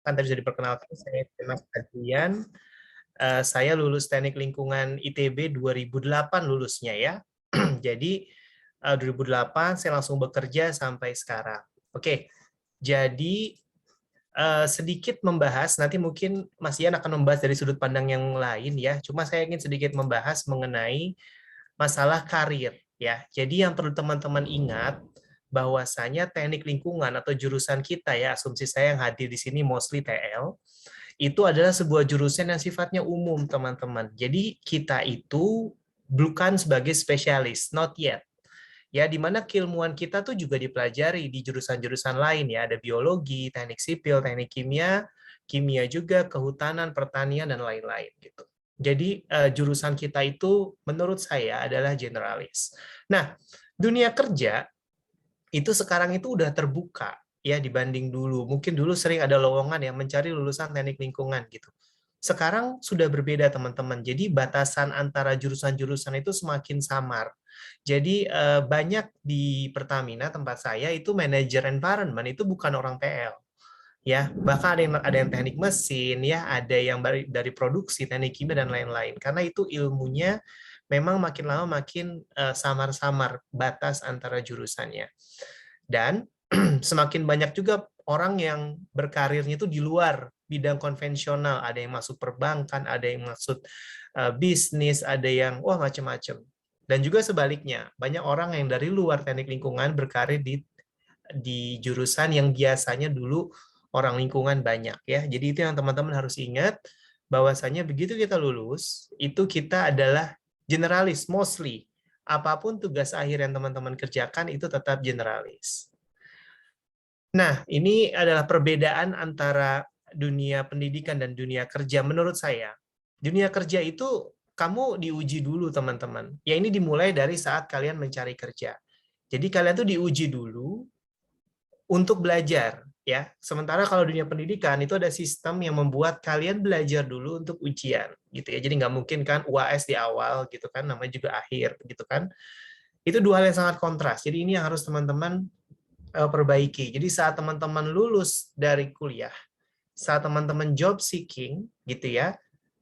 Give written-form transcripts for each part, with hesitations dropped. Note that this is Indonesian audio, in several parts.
Kan tadi sudah diperkenalkan, saya Mas Adrian. Saya lulus Teknik Lingkungan ITB 2008 lulusnya ya. Jadi 2008 saya langsung bekerja sampai sekarang. Oke, jadi sedikit membahas, nanti mungkin Mas Ian akan membahas dari sudut pandang yang lain ya. Cuma saya ingin sedikit membahas mengenai masalah karir ya. Jadi yang perlu teman-teman ingat bahwasanya teknik lingkungan atau jurusan kita ya, asumsi saya yang hadir di sini mostly TL, itu adalah sebuah jurusan yang sifatnya umum, teman-teman. Jadi kita itu bukan sebagai spesialis, not yet. Ya, di mana keilmuan kita tuh juga dipelajari di jurusan-jurusan lain ya, ada biologi, teknik sipil, teknik kimia, kimia juga, kehutanan, pertanian dan lain-lain gitu. Jadi jurusan kita itu menurut saya adalah generalis. Nah, dunia kerja itu sekarang itu udah terbuka ya dibanding dulu. Mungkin dulu sering ada lowongan yang mencari lulusan teknik lingkungan gitu. Sekarang sudah berbeda teman-teman. Jadi batasan antara jurusan-jurusan itu semakin samar. Jadi banyak di Pertamina tempat saya itu manajer environment itu bukan orang TL. Ya, bahkan ada yang teknik mesin ya, ada yang dari produksi, teknik kimia dan lain-lain. Karena itu ilmunya memang makin lama makin samar-samar batas antara jurusannya. Dan semakin banyak juga orang yang berkarirnya itu di luar bidang konvensional. Ada yang masuk perbankan, ada yang masuk bisnis, ada yang wah macam-macam. Dan juga sebaliknya, banyak orang yang dari luar teknik lingkungan berkarir di jurusan yang biasanya dulu orang lingkungan banyak ya. Jadi itu yang teman-teman harus ingat bahwasanya begitu kita lulus, itu kita adalah generalis mostly. Apapun tugas akhir yang teman-teman kerjakan itu tetap generalis. Nah, ini adalah perbedaan antara dunia pendidikan dan dunia kerja menurut saya. Dunia kerja itu kamu diuji dulu, teman-teman. Ya, ini dimulai dari saat kalian mencari kerja. Jadi kalian tuh diuji dulu untuk belajar, ya. Sementara kalau dunia pendidikan itu ada sistem yang membuat kalian belajar dulu untuk ujian, gitu ya. Jadi nggak mungkin kan UAS di awal, gitu kan, namanya juga akhir, gitu kan. Itu dua hal yang sangat kontras. Jadi ini yang harus teman-teman perbaiki. Jadi saat teman-teman lulus dari kuliah, saat teman-teman job seeking, gitu ya,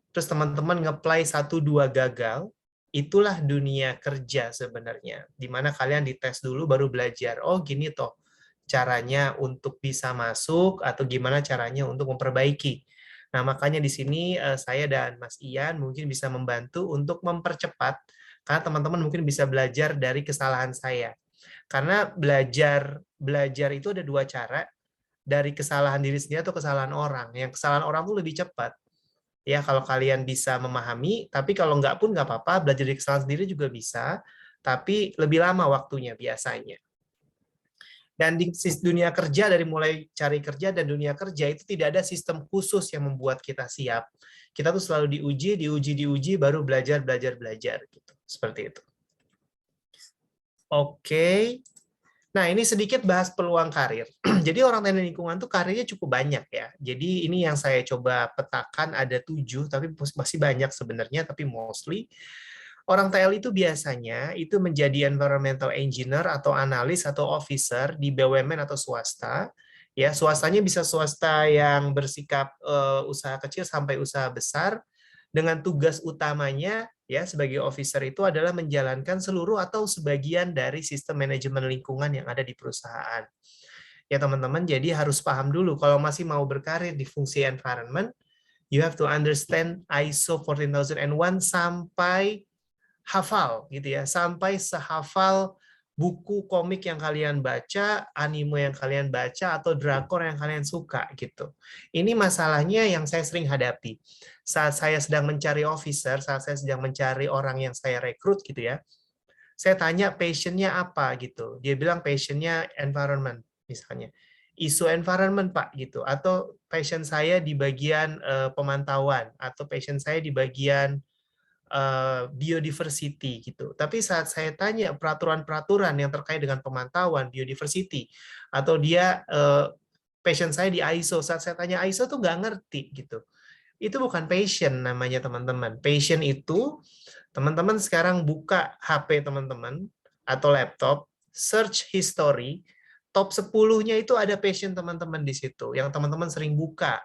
terus teman-teman nge-apply 1-2 gagal, itulah dunia kerja sebenarnya. Di mana kalian dites dulu baru belajar. Oh gini toh caranya untuk bisa masuk atau gimana caranya untuk memperbaiki. Nah, makanya di sini saya dan Mas Ian mungkin bisa membantu untuk mempercepat karena teman-teman mungkin bisa belajar dari kesalahan saya. Karena belajar itu ada dua cara, dari kesalahan diri sendiri atau kesalahan orang. Yang kesalahan orang tuh lebih cepat. Ya, kalau kalian bisa memahami, tapi kalau nggak pun nggak apa-apa, belajar dari kesalahan sendiri juga bisa, tapi lebih lama waktunya biasanya. Dan di dunia kerja, dari mulai cari kerja dan dunia kerja, itu tidak ada sistem khusus yang membuat kita siap. Kita tuh selalu diuji, baru belajar. Gitu. Seperti itu. Oke. Nah, ini sedikit bahas peluang karir. Jadi orang teknik lingkungan tuh karirnya cukup banyak ya. Jadi ini yang saya coba petakan ada 7, tapi masih banyak sebenarnya, tapi mostly orang TL itu biasanya itu menjadi environmental engineer atau analis atau officer di BUMN atau swasta. Ya, swastanya bisa swasta yang bersikap usaha kecil sampai usaha besar, dengan tugas utamanya ya sebagai officer itu adalah menjalankan seluruh atau sebagian dari sistem manajemen lingkungan yang ada di perusahaan. Ya teman-teman, jadi harus paham dulu kalau masih mau berkarir di fungsi environment, you have to understand ISO 14001 sampai hafal gitu ya, sampai sehafal buku komik yang kalian baca, anime yang kalian baca, atau drakor yang kalian suka gitu. Ini masalahnya yang saya sering hadapi. Saat saya sedang mencari officer, saat saya sedang mencari orang yang saya rekrut gitu ya, saya tanya passionnya apa gitu. Dia bilang passionnya environment misalnya. Isu environment Pak gitu, atau passion saya di bagian pemantauan, atau passion saya di bagian biodiversity gitu. Tapi saat saya tanya peraturan-peraturan yang terkait dengan pemantauan biodiversity, atau dia passion saya di ISO, saat saya tanya ISO tuh nggak ngerti gitu. Itu bukan passion namanya teman-teman. Passion itu teman-teman sekarang buka HP teman-teman atau laptop, search history, top 10-nya itu ada passion teman-teman di situ, yang teman-teman sering buka.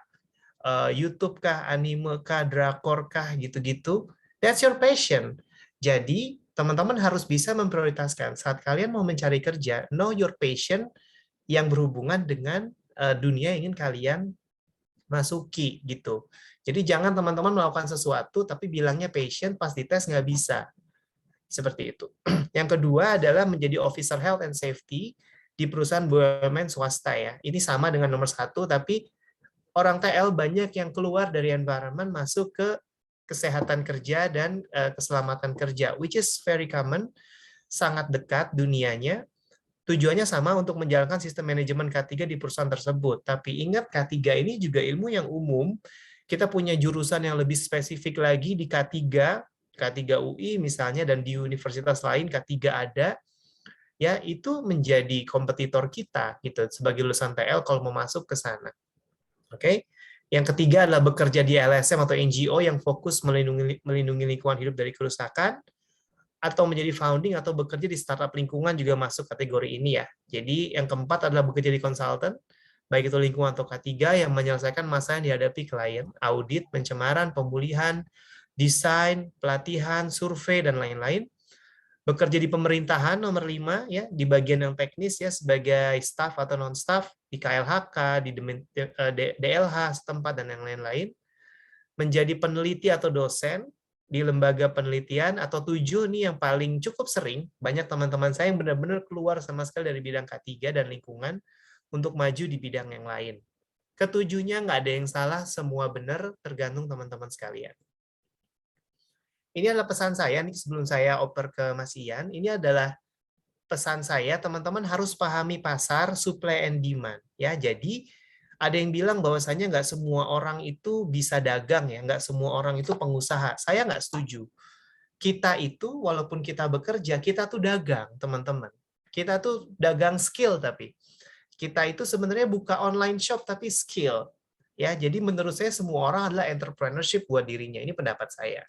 YouTube kah, anime kah, drakor kah, gitu-gitu. That's your passion. Jadi, teman-teman harus bisa memprioritaskan. Saat kalian mau mencari kerja, know your passion yang berhubungan dengan dunia yang ingin kalian masuki, gitu. Jadi, jangan teman-teman melakukan sesuatu, tapi bilangnya passion, pas dites nggak bisa. Seperti itu. Yang kedua adalah menjadi officer health and safety di perusahaan BUMN swasta ya. Ini sama dengan nomor 1, tapi orang TL banyak yang keluar dari environment masuk ke kesehatan kerja dan keselamatan kerja, which is very common, sangat dekat dunianya. Tujuannya sama untuk menjalankan sistem manajemen K3 di perusahaan tersebut. Tapi ingat, K3 ini juga ilmu yang umum. Kita punya jurusan yang lebih spesifik lagi di K3 UI misalnya, dan di universitas lain K3 ada, ya itu menjadi kompetitor kita gitu sebagai lulusan TL kalau mau masuk ke sana. Oke. Yang ketiga adalah bekerja di LSM atau NGO yang fokus melindungi lingkungan hidup dari kerusakan, atau menjadi founding atau bekerja di startup lingkungan juga masuk kategori ini ya. Jadi yang keempat adalah bekerja di konsultan, baik itu lingkungan atau K3 yang menyelesaikan masalah yang dihadapi klien, audit, pencemaran, pemulihan, desain, pelatihan, survei, dan lain-lain. Bekerja di pemerintahan nomor 5 ya, di bagian yang teknis ya, sebagai staff atau non-staff di KLHK, di DLH setempat, dan yang lain-lain. Menjadi peneliti atau dosen di lembaga penelitian, atau 7 nih yang paling cukup sering, banyak teman-teman saya yang benar-benar keluar sama sekali dari bidang K3 dan lingkungan untuk maju di bidang yang lain. Ketujuhnya nggak ada yang salah, semua benar, tergantung teman-teman sekalian. Ini adalah pesan saya nih sebelum saya oper ke Mas Ian. Ini adalah pesan saya, teman-teman harus pahami pasar, supply and demand. Ya, jadi ada yang bilang bahwasanya nggak semua orang itu bisa dagang ya, nggak semua orang itu pengusaha. Saya nggak setuju. Kita itu walaupun kita bekerja, kita tuh dagang, teman-teman. Kita tuh dagang skill, tapi kita itu sebenarnya buka online shop tapi skill. Ya, jadi menurut saya semua orang adalah entrepreneurship buat dirinya. Ini pendapat saya.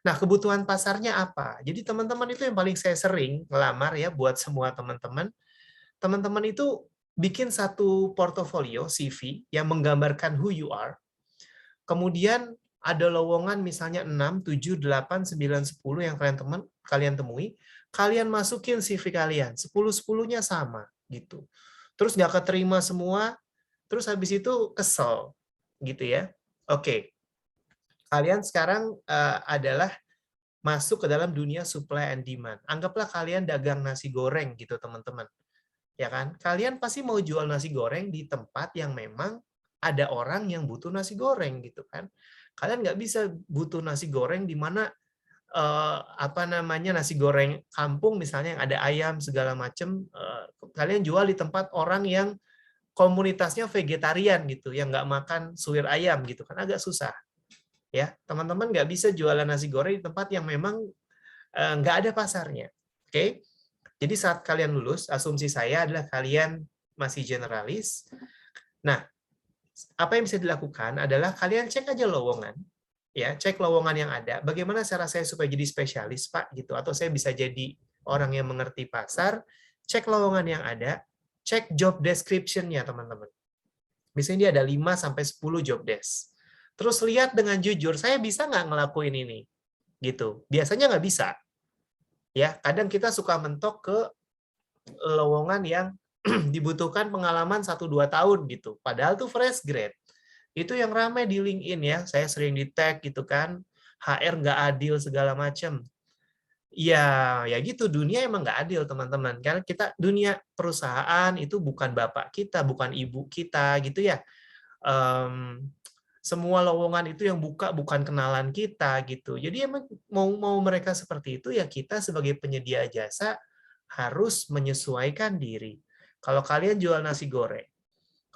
Nah, kebutuhan pasarnya apa? Jadi teman-teman itu yang paling saya sering ngelamar ya buat semua teman-teman. Teman-teman itu bikin satu portofolio CV yang menggambarkan who you are. Kemudian ada lowongan misalnya 6, 7, 8, 9, 10 yang kalian temui, kalian masukin CV kalian, 10-10-nya sama gitu. Terus nggak keterima semua, terus habis itu kesel gitu ya. Oke. Kalian sekarang adalah masuk ke dalam dunia supply and demand. Anggaplah kalian dagang nasi goreng gitu, teman-teman. Ya kan? Kalian pasti mau jual nasi goreng di tempat yang memang ada orang yang butuh nasi goreng gitu kan. Kalian nggak bisa butuh nasi goreng di mana nasi goreng kampung misalnya yang ada ayam segala macam, kalian jual di tempat orang yang komunitasnya vegetarian gitu, yang nggak makan suwir ayam gitu kan, agak susah. Ya, teman-teman nggak bisa jualan nasi goreng di tempat yang memang nggak ada pasarnya. Oke, jadi saat kalian lulus, asumsi saya adalah kalian masih generalis. Nah, apa yang bisa dilakukan adalah kalian cek aja lowongan, ya, cek lowongan yang ada. Bagaimana cara saya supaya jadi spesialis, Pak, gitu, atau saya bisa jadi orang yang mengerti pasar. Cek lowongan yang ada, cek job description-nya, teman-teman. Biasanya dia ada 5-10 job desk. Terus lihat dengan jujur, saya bisa nggak ngelakuin ini? Gitu. Biasanya nggak bisa. Ya, kadang kita suka mentok ke lowongan yang dibutuhkan pengalaman 1-2 tahun gitu. Padahal tuh fresh grade. Itu yang ramai di LinkedIn ya. Saya sering di-tag gitu kan. HR nggak adil segala macam. Ya gitu, dunia emang nggak adil, teman-teman. Karena kita, dunia perusahaan itu bukan bapak kita, bukan ibu kita gitu ya. Semua lowongan itu yang buka bukan kenalan kita gitu. Jadi emang mau mereka seperti itu, ya kita sebagai penyedia jasa harus menyesuaikan diri. Kalau kalian jual nasi goreng,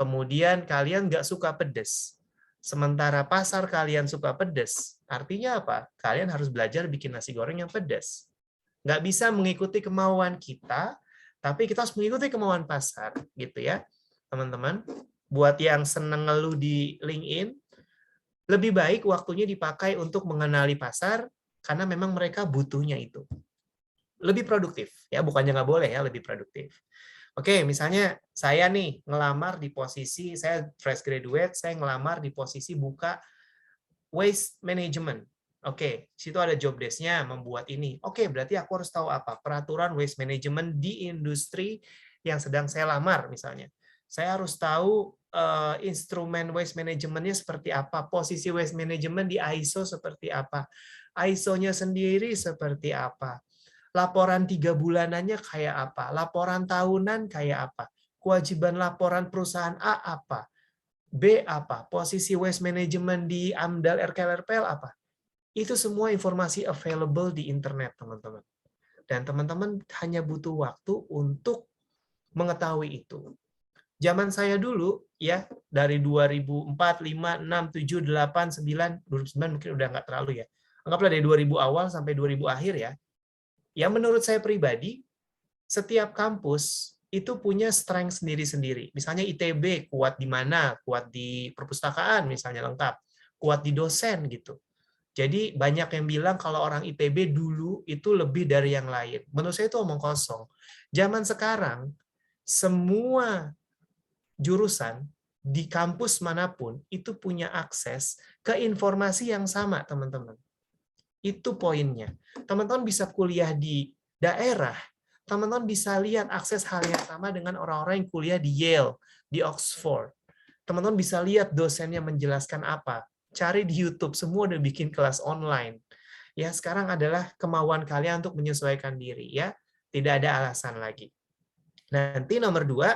kemudian kalian nggak suka pedes, sementara pasar kalian suka pedes, artinya apa? Kalian harus belajar bikin nasi goreng yang pedes. Nggak bisa mengikuti kemauan kita, tapi kita harus mengikuti kemauan pasar, gitu ya, teman-teman. Buat yang seneng ngeluh di LinkedIn, lebih baik waktunya dipakai untuk mengenali pasar, karena memang mereka butuhnya itu. Lebih produktif, ya, bukannya nggak boleh ya, lebih produktif. Oke, misalnya saya nih ngelamar di posisi, saya fresh graduate, saya ngelamar di posisi buka waste management. Oke, situ ada job desk-nya membuat ini. Oke, berarti aku harus tahu apa? Peraturan waste management di industri yang sedang saya lamar misalnya. Saya harus tahu instrumen waste management-nya seperti apa, posisi waste management di ISO seperti apa, ISO-nya sendiri seperti apa, laporan 3 bulanannya kayak apa, laporan tahunan kayak apa, kewajiban laporan perusahaan A apa, B apa, posisi waste management di AMDAL RKL-RPL apa. Itu semua informasi available di internet, teman-teman. Dan teman-teman hanya butuh waktu untuk mengetahui itu. Zaman saya dulu, ya, dari 2004, 5, 6, 7, 8, 9, 2009 mungkin udah nggak terlalu ya. Anggaplah dari 2000 awal sampai 2000 akhir ya. Ya menurut saya pribadi, setiap kampus itu punya strength sendiri-sendiri. Misalnya ITB kuat di mana? Kuat di perpustakaan misalnya lengkap. Kuat di dosen gitu. Jadi banyak yang bilang kalau orang ITB dulu itu lebih dari yang lain. Menurut saya itu omong kosong. Zaman sekarang, semua jurusan di kampus manapun itu punya akses ke informasi yang sama, teman-teman. Itu poinnya. Teman-teman bisa kuliah di daerah, teman-teman bisa lihat akses hal yang sama dengan orang-orang yang kuliah di Yale, di Oxford. Teman-teman bisa lihat dosennya menjelaskan apa. Cari di YouTube, semua udah bikin kelas online. Ya, sekarang adalah kemauan kalian untuk menyesuaikan diri, ya. Tidak ada alasan lagi. Nanti nomor 2,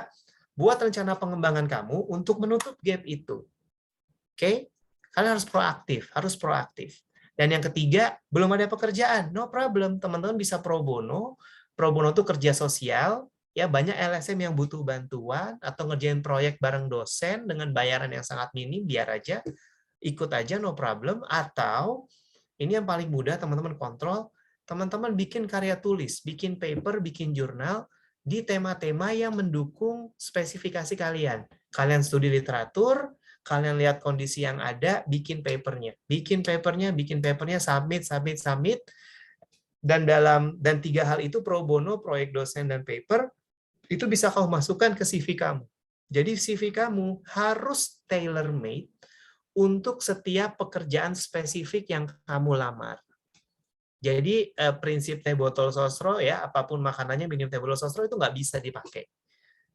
buat rencana pengembangan kamu untuk menutup gap itu. Oke? Kalian harus proaktif, harus proaktif. Dan yang ketiga, belum ada pekerjaan, no problem. Teman-teman bisa pro bono. Pro bono itu kerja sosial, ya banyak LSM yang butuh bantuan atau ngerjain proyek bareng dosen dengan bayaran yang sangat minim, biar aja ikut aja, no problem. Atau ini yang paling mudah teman-teman kontrol, teman-teman bikin karya tulis, bikin paper, bikin jurnal di tema-tema yang mendukung spesifikasi kalian. Kalian studi literatur, kalian lihat kondisi yang ada, bikin papernya. Bikin papernya, submit, dan 3 hal itu pro bono, proyek dosen dan paper, itu bisa kamu masukkan ke CV kamu. Jadi CV kamu harus tailor-made untuk setiap pekerjaan spesifik yang kamu lamar. Jadi prinsip teh botol sosro ya, apapun makanannya minum teh botol sosro itu nggak bisa dipakai.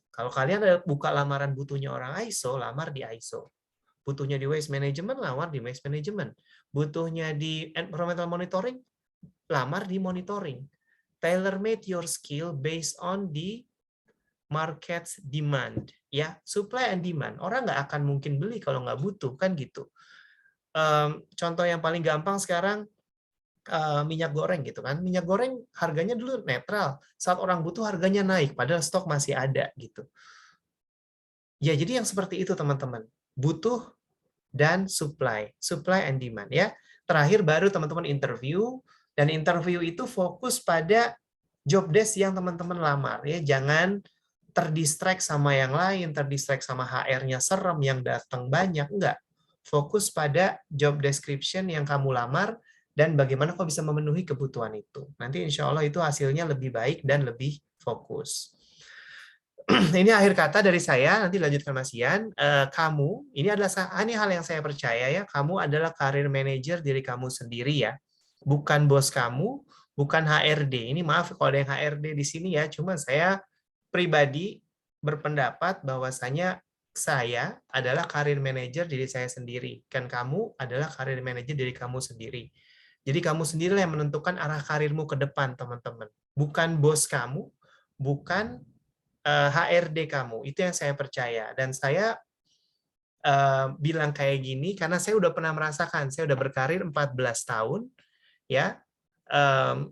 Kalau kalian ada buka lamaran butuhnya orang ISO, lamar di ISO. Butuhnya di waste management, lamar di waste management. Butuhnya di environmental monitoring, lamar di monitoring. Tailor made your skill based on the market demand, ya, supply and demand. Orang nggak akan mungkin beli kalau nggak butuh, kan gitu. Contoh yang paling gampang sekarang minyak goreng gitu kan. Minyak goreng harganya dulu netral, saat orang butuh harganya naik, padahal stok masih ada gitu. Ya, jadi yang seperti itu teman-teman. Butuh dan supply and demand ya. Terakhir baru teman-teman interview, dan interview itu fokus pada job desk yang teman-teman lamar ya. Jangan terdistract sama yang lain, terdistract sama HR-nya serem yang datang banyak, enggak. Fokus pada job description yang kamu lamar dan bagaimana kau bisa memenuhi kebutuhan itu. Nanti insya Allah itu hasilnya lebih baik dan lebih fokus. Ini akhir kata dari saya, nanti lanjutkan Mas Ian. Kamu, ini hal yang saya percaya ya, kamu adalah karir manager diri kamu sendiri ya. Bukan bos kamu, bukan HRD. Ini maaf kalau ada yang HRD di sini ya, cuma saya pribadi berpendapat bahwasanya saya adalah karir manager diri saya sendiri, dan kamu adalah karir manager diri kamu sendiri. Jadi kamu sendiri yang menentukan arah karirmu ke depan, teman-teman. Bukan bos kamu, bukan HRD kamu. Itu yang saya percaya. Dan saya bilang kayak gini karena saya udah pernah merasakan. Saya udah berkarir 14 tahun, ya.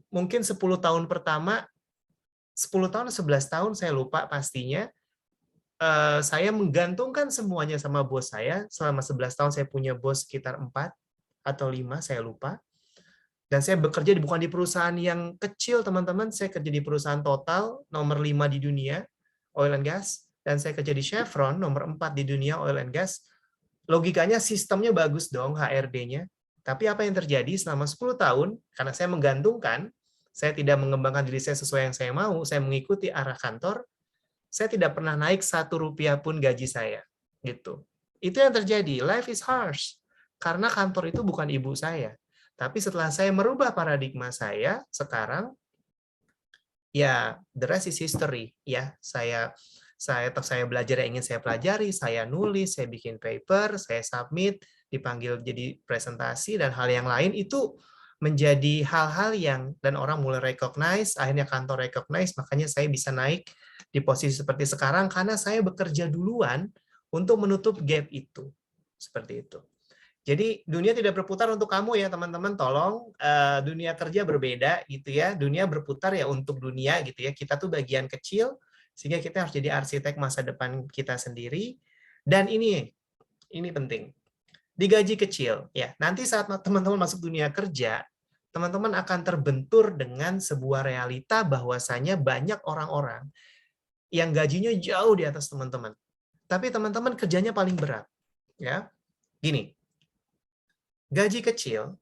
Mungkin 10 tahun pertama, 10 tahun, 11 tahun, saya lupa pastinya. Saya menggantungkan semuanya sama bos saya. Selama 11 tahun saya punya bos sekitar 4 atau 5, saya lupa. Dan saya bekerja bukan di perusahaan yang kecil, teman-teman. Saya kerja di perusahaan Total, nomor 5 di dunia, oil and gas. Dan saya kerja di Chevron, nomor 4 di dunia, oil and gas. Logikanya sistemnya bagus dong, HRD-nya. Tapi apa yang terjadi selama 10 tahun, karena saya menggantungkan, saya tidak mengembangkan diri saya sesuai yang saya mau, saya mengikuti arah kantor, saya tidak pernah naik 1 rupiah pun gaji saya. Gitu. Itu yang terjadi. Life is harsh. Karena kantor itu bukan ibu saya. Tapi setelah saya merubah paradigma saya, sekarang, ya, the rest is history. Ya, saya belajar yang ingin saya pelajari, saya nulis, saya bikin paper, saya submit, dipanggil jadi presentasi, dan hal yang lain itu menjadi hal-hal yang, dan orang mulai recognize, akhirnya kantor recognize, makanya saya bisa naik di posisi seperti sekarang, karena saya bekerja duluan untuk menutup gap itu. Seperti itu. Jadi dunia tidak berputar untuk kamu ya teman-teman, tolong dunia kerja berbeda gitu ya, dunia berputar ya untuk dunia gitu ya, kita tuh bagian kecil, sehingga kita harus jadi arsitek masa depan kita sendiri, dan ini penting, digaji kecil ya, nanti saat teman-teman masuk dunia kerja, teman-teman akan terbentur dengan sebuah realita bahwasanya banyak orang-orang yang gajinya jauh di atas teman-teman, tapi teman-teman kerjanya paling berat ya, gini. Gaji kecil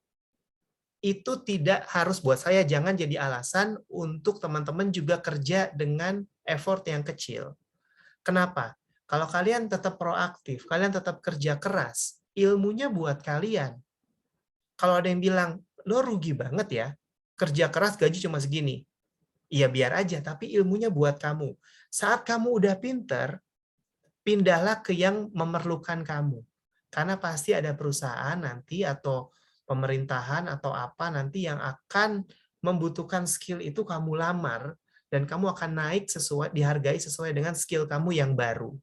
itu tidak harus, buat saya jangan jadi alasan untuk teman-teman juga kerja dengan effort yang kecil. Kenapa? Kalau kalian tetap proaktif, kalian tetap kerja keras, ilmunya buat kalian. Kalau ada yang bilang, lo rugi banget ya, kerja keras gaji cuma segini. Iya biar aja, tapi ilmunya buat kamu. Saat kamu udah pinter, pindahlah ke yang memerlukan kamu. Karena pasti ada perusahaan nanti atau pemerintahan atau apa nanti yang akan membutuhkan skill itu kamu lamar, dan kamu akan naik sesuai, dihargai sesuai dengan skill kamu yang baru.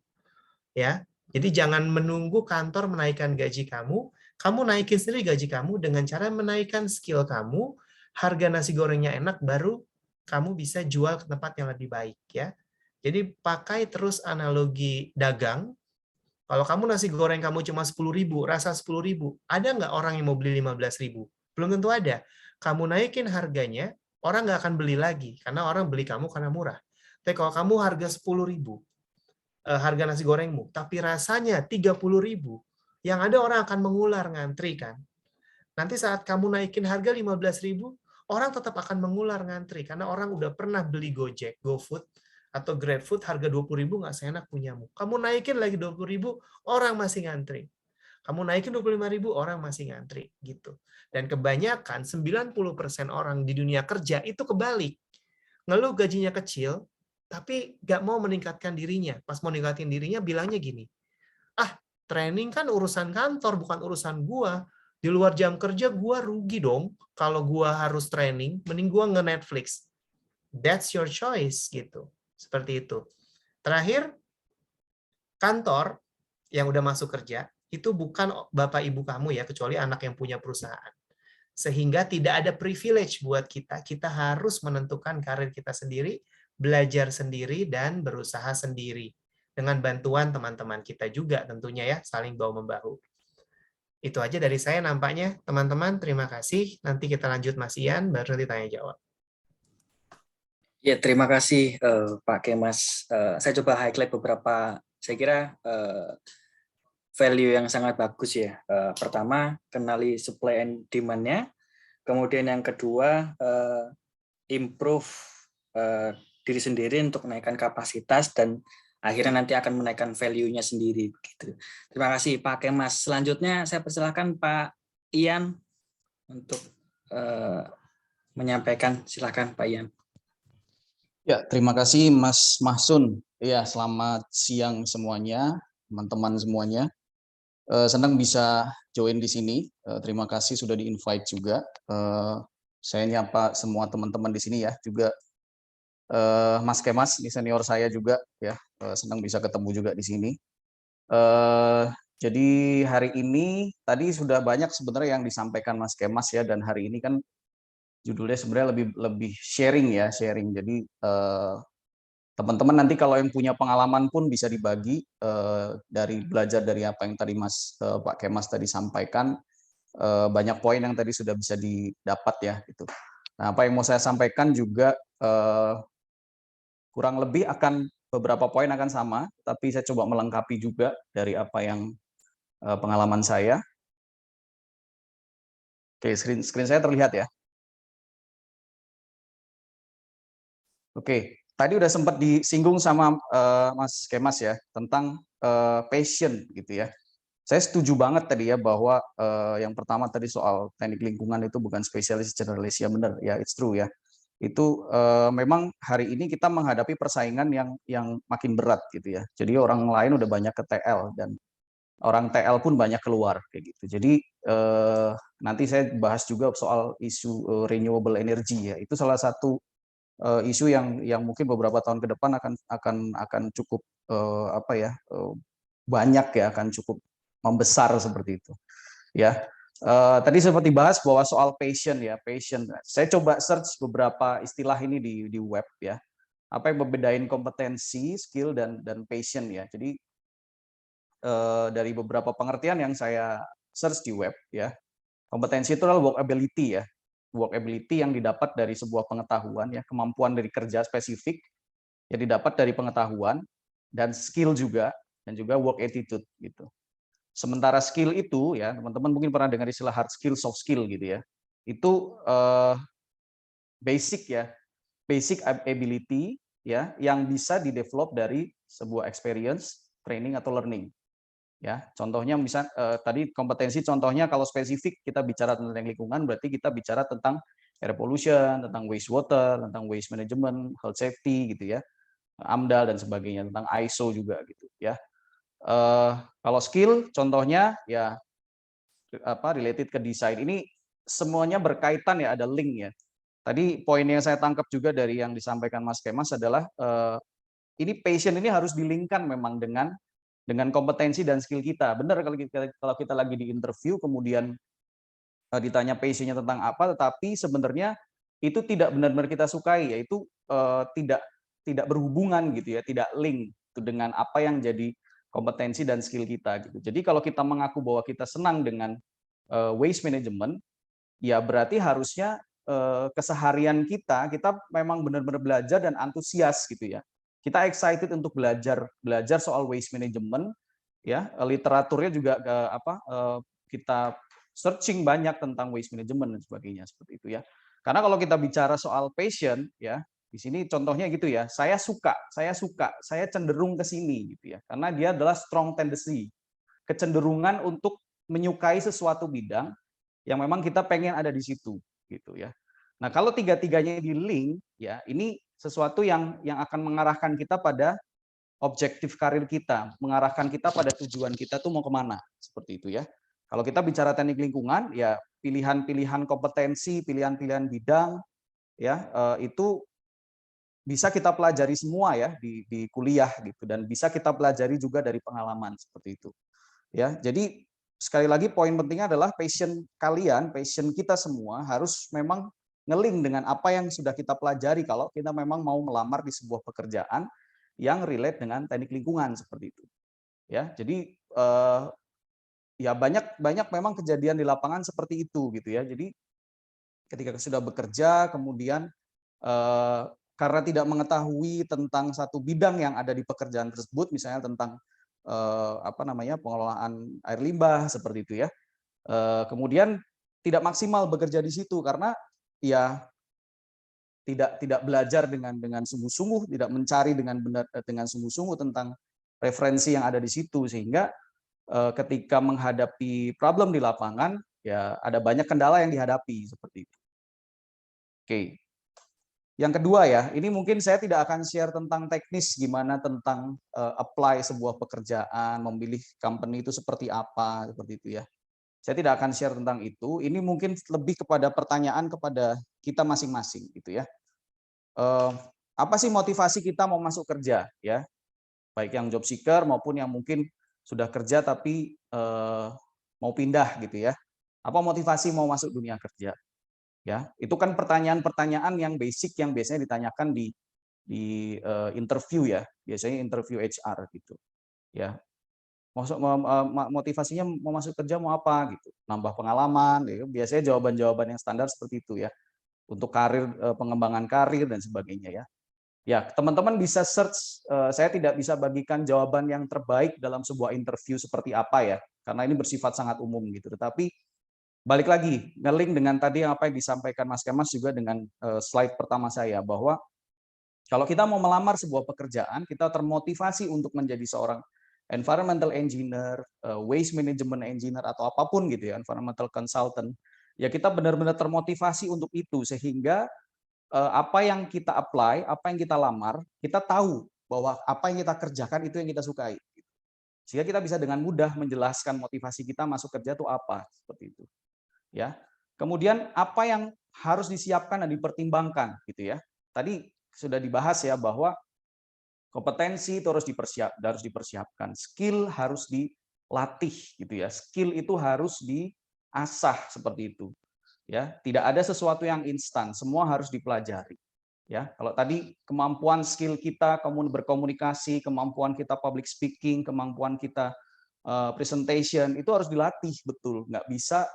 Ya. Jadi jangan menunggu kantor menaikkan gaji kamu naikin sendiri gaji kamu dengan cara menaikkan skill kamu, harga nasi gorengnya enak, baru kamu bisa jual ke tempat yang lebih baik ya. Jadi pakai terus analogi dagang. Kalau kamu nasi goreng kamu cuma 10.000, rasa 10.000, ada nggak orang yang mau beli 15.000? Belum tentu ada. Kamu naikin harganya, orang nggak akan beli lagi, karena orang beli kamu karena murah. Tapi kalau kamu harga 10.000, harga nasi gorengmu, tapi rasanya 30.000, yang ada orang akan mengular ngantri kan. Nanti saat kamu naikin harga 15.000, orang tetap akan mengular ngantri, karena orang udah pernah beli Gojek, GoFood, atau GrabFood harga 20.000 nggak seenak punyamu. Kamu naikin lagi 20.000, orang masih ngantri. Kamu naikin 25.000, orang masih ngantri. Gitu. Dan kebanyakan, 90% orang di dunia kerja itu kebalik. Ngeluh gajinya kecil, tapi nggak mau meningkatkan dirinya. Pas mau meningkatkan dirinya, bilangnya gini, training kan urusan kantor, bukan urusan gua. Di luar jam kerja gua rugi dong kalau gua harus training, mending gua nge-Netflix. That's your choice gitu. Seperti itu. Terakhir, kantor yang udah masuk kerja itu bukan bapak ibu kamu ya, kecuali anak yang punya perusahaan. Sehingga tidak ada privilege buat kita. Kita harus menentukan karir kita sendiri, belajar sendiri, dan berusaha sendiri. Dengan bantuan teman-teman kita juga tentunya ya, saling bahu-membahu. Itu aja dari saya nampaknya. Teman-teman, terima kasih. Nanti kita lanjut Mas Ian, baru nanti tanya-jawab. Ya, terima kasih Pak Kemas. Saya coba highlight beberapa, saya kira value yang sangat bagus ya. Pertama, kenali supply and demand-nya. Kemudian yang kedua, improve diri sendiri untuk menaikkan kapasitas, dan akhirnya nanti akan menaikkan value-nya sendiri. Gitu. Terima kasih Pak Kemas. Selanjutnya saya persilakan Pak Ian untuk menyampaikan. Silakan Pak Ian. Ya, terima kasih Mas Mahsun. Ya, selamat siang semuanya, teman-teman semuanya. Senang bisa join di sini. Terima kasih sudah di-invite juga. Saya nyapa semua teman-teman di sini ya, juga Mas Kemas, ini senior saya juga ya. Senang bisa ketemu juga di sini. Jadi hari ini tadi sudah banyak sebenarnya yang disampaikan Mas Kemas ya, dan hari ini kan judulnya sebenarnya lebih sharing ya, sharing. Jadi teman-teman nanti kalau yang punya pengalaman pun bisa dibagi dari belajar dari apa yang tadi Pak Kemas tadi sampaikan. Banyak poin yang tadi sudah bisa didapat ya gitu. Nah, apa yang mau saya sampaikan juga kurang lebih akan beberapa poin akan sama, tapi saya coba melengkapi juga dari apa yang pengalaman saya. Oke, screen saya terlihat ya. Oke, tadi udah sempat disinggung sama Mas Kemas ya tentang passion gitu ya. Saya setuju banget tadi ya bahwa yang pertama tadi soal teknik lingkungan itu bukan spesialis generalis, ya benar ya, it's true ya. Itu memang hari ini kita menghadapi persaingan yang makin berat gitu ya. Jadi orang lain udah banyak ke TL dan orang TL pun banyak keluar kayak gitu. Jadi nanti saya bahas juga soal isu renewable energy ya. Itu salah satu isu yang mungkin beberapa tahun ke depan akan cukup apa ya banyak ya, akan cukup membesar seperti itu ya. Tadi seperti bahas bahwa soal passion ya, passion. Saya coba search beberapa istilah ini di web ya. Apa yang membedain kompetensi, skill dan passion ya. Jadi dari beberapa pengertian yang saya search di web ya, kompetensi itu adalah work ability ya. Work ability yang didapat dari sebuah pengetahuan ya, kemampuan dari kerja spesifik yang didapat dari pengetahuan, dan skill juga, dan juga work attitude gitu. Sementara skill itu ya, teman-teman mungkin pernah dengar istilah hard skill, soft skill gitu ya. Itu basic ya, basic ability ya yang bisa di-develop dari sebuah experience, training atau learning. Ya, contohnya misal tadi kompetensi, contohnya kalau spesifik kita bicara tentang lingkungan, berarti kita bicara tentang air pollution, tentang wastewater, tentang waste management, health safety gitu ya, AMDAL dan sebagainya, tentang ISO juga gitu ya. Kalau skill, contohnya ya related ke desain. Ini semuanya berkaitan ya, ada link ya. Tadi poin yang saya tangkap juga dari yang disampaikan Mas Kemas adalah ini passion ini harus dilingkan memang dengan kompetensi dan skill kita. Benar kalau kita lagi di interview kemudian ditanya passionnya tentang apa, tetapi sebenarnya itu tidak benar-benar kita sukai, yaitu tidak berhubungan gitu ya, tidak link dengan apa yang jadi kompetensi dan skill kita gitu. Jadi kalau kita mengaku bahwa kita senang dengan waste management, ya berarti harusnya keseharian kita memang benar-benar belajar dan antusias gitu ya. Kita excited untuk belajar soal waste management ya, literaturnya juga kita searching banyak tentang waste management dan sebagainya seperti itu ya. Karena kalau kita bicara soal passion ya, di sini contohnya gitu ya, saya cenderung ke sini gitu ya. Karena dia adalah strong tendency, kecenderungan untuk menyukai sesuatu bidang yang memang kita pengen ada di situ gitu ya. Nah, kalau tiga-tiganya di link ya, ini sesuatu yang akan mengarahkan kita pada objektif karir kita, mengarahkan kita pada tujuan kita tuh mau kemana, seperti itu ya. Kalau kita bicara teknik lingkungan, ya pilihan-pilihan kompetensi, pilihan-pilihan bidang, ya itu bisa kita pelajari semua ya di kuliah gitu, dan bisa kita pelajari juga dari pengalaman seperti itu. Ya, jadi sekali lagi poin pentingnya adalah passion kalian, passion kita semua harus memang ngeling dengan apa yang sudah kita pelajari kalau kita memang mau melamar di sebuah pekerjaan yang relate dengan teknik lingkungan seperti itu. Ya, jadi ya banyak memang kejadian di lapangan seperti itu gitu ya. Jadi ketika sudah bekerja kemudian karena tidak mengetahui tentang satu bidang yang ada di pekerjaan tersebut, misalnya tentang pengelolaan air limbah seperti itu ya. Kemudian tidak maksimal bekerja di situ karena ya tidak belajar dengan sungguh-sungguh, tidak mencari dengan sungguh-sungguh tentang referensi yang ada di situ, sehingga ketika menghadapi problem di lapangan ya ada banyak kendala yang dihadapi seperti itu. Oke. Yang kedua ya, ini mungkin saya tidak akan share tentang teknis gimana tentang apply sebuah pekerjaan, memilih company itu seperti apa, seperti itu ya. Saya tidak akan share tentang itu. Ini mungkin lebih kepada pertanyaan kepada kita masing-masing gitu ya. Apa sih motivasi kita mau masuk kerja ya? Baik yang job seeker maupun yang mungkin sudah kerja tapi mau pindah gitu ya. Apa motivasi mau masuk dunia kerja? Ya, itu kan pertanyaan-pertanyaan yang basic yang biasanya ditanyakan di interview ya, biasanya interview HR gitu. Ya, motivasinya mau masuk kerja mau apa gitu, nambah pengalaman, ya. Biasanya jawaban-jawaban yang standar seperti itu ya, untuk karir, pengembangan karir dan sebagainya ya. Ya, teman-teman bisa search, saya tidak bisa bagikan jawaban yang terbaik dalam sebuah interview seperti apa ya, karena ini bersifat sangat umum gitu. Tetapi balik lagi, nge-link dengan tadi apa yang disampaikan Mas Kemas juga dengan slide pertama saya, bahwa Kalau kita mau melamar sebuah pekerjaan, kita termotivasi untuk menjadi seorang environmental engineer, waste management engineer, atau apapun gitu ya, environmental consultant, ya kita benar-benar termotivasi untuk itu, sehingga apa yang kita apply, apa yang kita lamar, kita tahu bahwa apa yang kita kerjakan itu yang kita sukai. Sehingga kita bisa dengan mudah menjelaskan motivasi kita masuk kerja itu apa, seperti itu. Ya. Kemudian apa yang harus disiapkan dan dipertimbangkan gitu ya. Tadi sudah dibahas ya bahwa kompetensi itu harus dipersiapkan, skill harus dilatih gitu ya. Skill itu harus diasah seperti itu. Ya, tidak ada sesuatu yang instan, semua harus dipelajari. Ya, kalau tadi kemampuan skill kita berkomunikasi, kemampuan kita public speaking, kemampuan kita presentation itu harus dilatih betul. Nggak bisa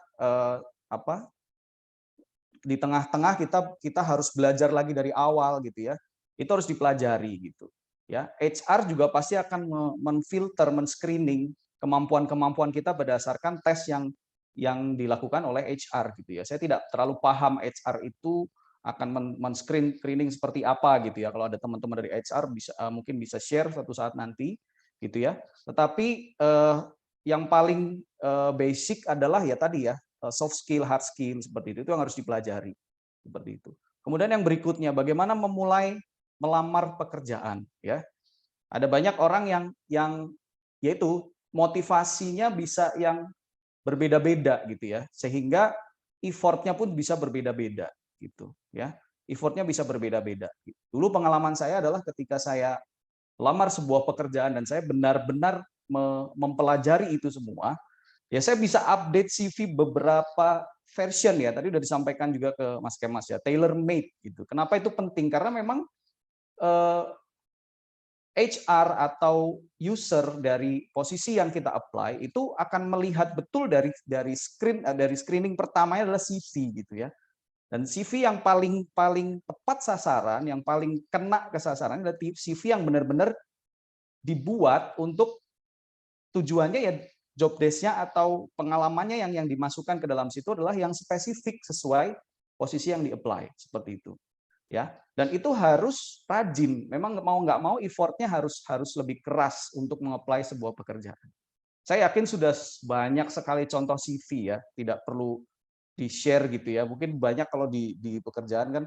di tengah-tengah kita harus belajar lagi dari awal gitu ya. Itu harus dipelajari gitu. Ya, HR juga pasti akan menfilter, men-screening kemampuan-kemampuan kita berdasarkan tes yang dilakukan oleh HR gitu ya. Saya tidak terlalu paham HR itu akan men-screening seperti apa gitu ya. Kalau ada teman-teman dari HR mungkin bisa share suatu saat nanti gitu ya. Tetapi yang paling basic adalah ya tadi ya, soft skill, hard skill seperti itu yang harus dipelajari seperti itu. Kemudian yang berikutnya, bagaimana memulai melamar pekerjaan ya. Ada banyak orang yang yaitu motivasinya bisa yang berbeda-beda gitu ya, sehingga effortnya pun bisa berbeda-beda gitu ya. Effortnya bisa berbeda-beda. Dulu pengalaman saya adalah ketika saya lamar sebuah pekerjaan dan saya benar-benar mempelajari itu semua, ya saya bisa update CV beberapa version ya. Tadi udah disampaikan juga ke Mas Kemas ya, tailor made gitu. Kenapa itu penting? Karena memang HR atau user dari posisi yang kita apply itu akan melihat betul dari screening pertamanya adalah CV gitu ya. Dan CV yang paling tepat sasaran, yang paling kena ke sasaran adalah CV yang benar-benar dibuat untuk tujuannya ya job desk-nya atau pengalamannya yang dimasukkan ke dalam situ adalah yang spesifik sesuai posisi yang di-apply seperti itu. Ya, dan itu harus rajin. Memang mau nggak mau effortnya harus lebih keras untuk mengapply sebuah pekerjaan. Saya yakin sudah banyak sekali contoh CV ya, tidak perlu di-share gitu ya. Mungkin banyak kalau di pekerjaan kan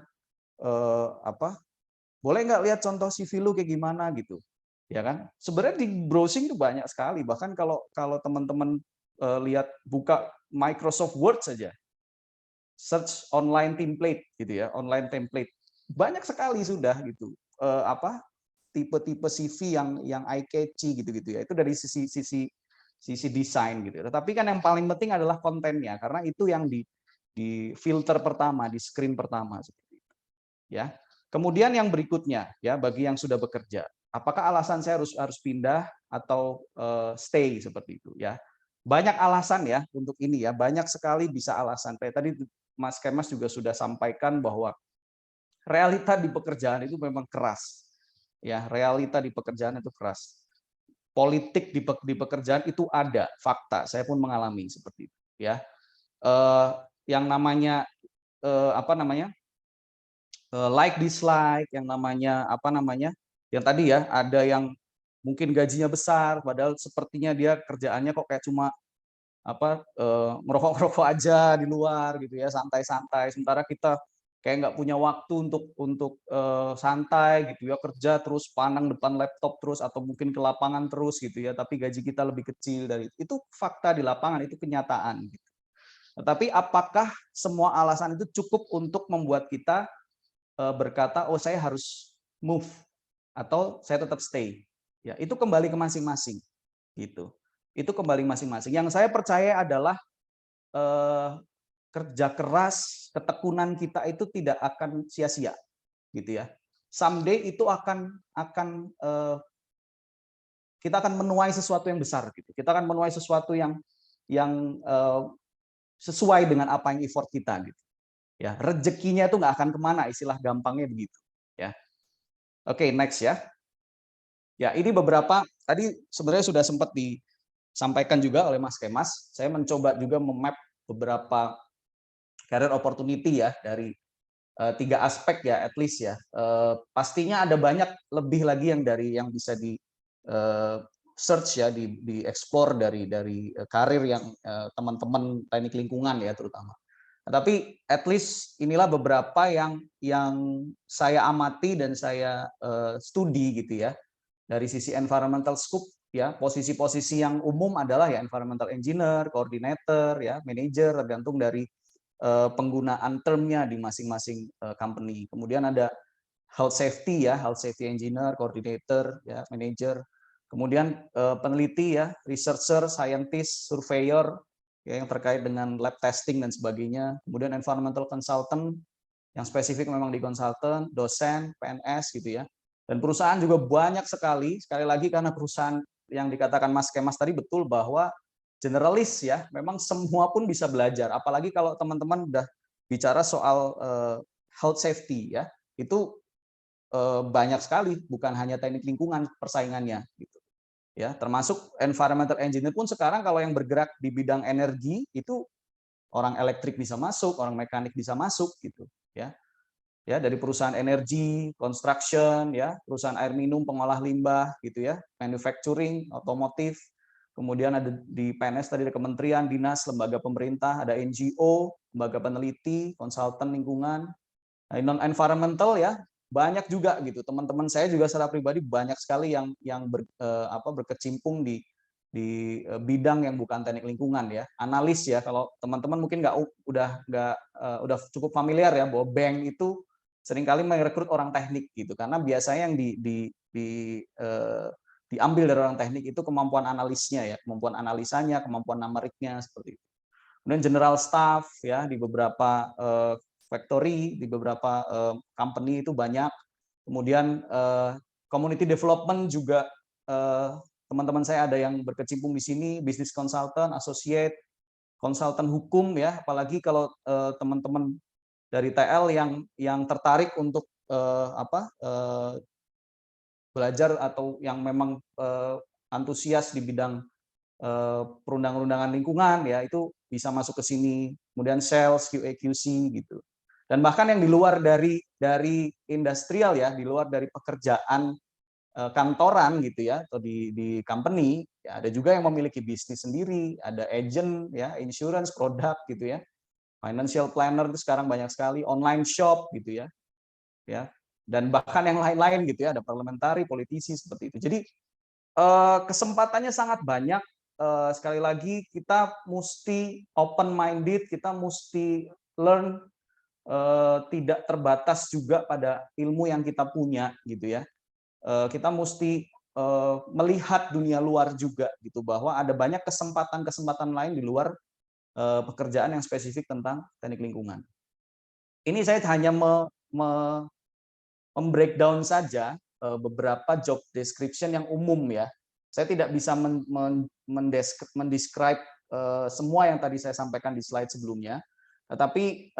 boleh nggak lihat contoh CV lu kayak gimana gitu. Ya kan? Sebenarnya di browsing itu banyak sekali. Bahkan kalau teman-teman lihat buka Microsoft Word saja, search online template gitu ya, online template. Banyak sekali sudah gitu. Tipe-tipe CV yang eye catchy gitu-gitu ya. Itu dari sisi desain gitu. Tetapi kan yang paling penting adalah kontennya, karena itu yang di filter pertama, di screen pertama seperti itu. Ya. Kemudian yang berikutnya ya, bagi yang sudah bekerja, apakah alasan saya harus pindah atau stay seperti itu ya. Banyak alasan ya untuk ini ya, banyak sekali bisa alasan. Kayak tadi Mas Kemas juga sudah sampaikan bahwa realita di pekerjaan itu memang keras. Ya, realita di pekerjaan itu keras. Politik di pekerjaan itu ada, fakta. Saya pun mengalami seperti itu, ya. Yang namanya like dislike, yang namanya yang tadi ya, ada yang mungkin gajinya besar padahal sepertinya dia kerjaannya kok kayak cuma ngerokok-ngerokok aja di luar gitu ya, santai-santai, sementara kita kayak nggak punya waktu untuk santai gitu ya, kerja terus pandang depan laptop terus atau mungkin ke lapangan terus gitu ya, tapi gaji kita lebih kecil dari itu. Fakta di lapangan, itu kenyataan gitu. Tetapi apakah semua alasan itu cukup untuk membuat kita berkata, oh saya harus move atau saya tetap stay? Ya, itu kembali ke masing-masing gitu. Itu kembali masing-masing. Yang saya percaya adalah kerja keras, ketekunan kita itu tidak akan sia-sia, gitu ya. Someday itu kita akan menuai sesuatu yang besar, gitu. Kita akan menuai sesuatu yang sesuai dengan apa yang effort kita, gitu. Ya, rezekinya itu nggak akan kemana, istilah gampangnya begitu. Ya, oke, next ya. Ya, ini beberapa tadi sebenarnya sudah sempat disampaikan juga oleh Mas Kemas. Saya mencoba juga memap beberapa career opportunity ya dari 3 aspek ya, at least ya. Pastinya ada banyak lebih lagi yang bisa di search ya, di explore dari karir yang teman-teman teknik lingkungan ya terutama. Tapi at least inilah beberapa yang saya amati dan saya studi gitu ya. Dari sisi environmental scope ya, posisi-posisi yang umum adalah ya environmental engineer, coordinator ya, manager, tergantung dari penggunaan termnya di masing-masing company. Kemudian ada health safety ya, health safety engineer, coordinator ya, manager. Kemudian peneliti ya, researcher, scientist, surveyor ya, yang terkait dengan lab testing dan sebagainya. Kemudian environmental consultant yang spesifik memang di konsultan, dosen, PNS gitu ya. Dan perusahaan juga banyak sekali lagi karena perusahaan yang dikatakan Mas Kemas tadi betul bahwa generalis ya, memang semua pun bisa belajar. Apalagi kalau teman-teman udah bicara soal health safety ya, itu banyak sekali, bukan hanya teknik lingkungan persaingannya gitu. Ya, termasuk environmental engineer pun sekarang kalau yang bergerak di bidang energi itu orang elektrik bisa masuk, orang mekanik bisa masuk gitu, ya. Ya, dari perusahaan energi, construction ya, perusahaan air minum, pengolah limbah gitu ya, manufacturing, otomotif. Kemudian ada di PNS tadi ada kementerian, dinas, lembaga pemerintah, ada NGO, lembaga peneliti, konsultan lingkungan. Nah, non environmental ya, banyak juga gitu. Teman-teman saya juga secara pribadi banyak sekali yang berkecimpung di bidang yang bukan teknik lingkungan ya. Analis ya, kalau teman-teman mungkin udah cukup familiar ya bahwa bank itu seringkali merekrut orang teknik gitu, karena biasanya yang diambil dari orang teknik itu kemampuan analisnya ya, kemampuan analisanya, kemampuan numeriknya seperti itu. Kemudian general staff ya di beberapa factory, di beberapa company itu banyak. Kemudian community development juga teman-teman saya ada yang berkecimpung di sini, business consultant, associate, konsultan hukum ya, apalagi kalau teman-teman dari TL yang tertarik untuk belajar atau yang memang antusias di bidang perundang-undangan lingkungan ya, itu bisa masuk ke sini. Kemudian sales, QA, QC gitu. Dan bahkan yang di luar dari industrial ya, di luar dari pekerjaan kantoran gitu ya, atau di company ya, ada juga yang memiliki bisnis sendiri, ada agent ya, insurance produk gitu ya, financial planner itu sekarang banyak sekali, online shop gitu ya, dan bahkan yang lain-lain gitu ya, ada parliamentari, politisi seperti itu. Jadi kesempatannya sangat banyak. Sekali lagi kita mesti open minded, kita mesti learn, tidak terbatas juga pada ilmu yang kita punya gitu ya. Kita mesti melihat dunia luar juga gitu, bahwa ada banyak kesempatan-kesempatan lain di luar pekerjaan yang spesifik tentang teknik lingkungan. Ini saya hanya membreakdown saja beberapa job description yang umum ya. Saya tidak bisa mendescribe semua yang tadi saya sampaikan di slide sebelumnya, tetapi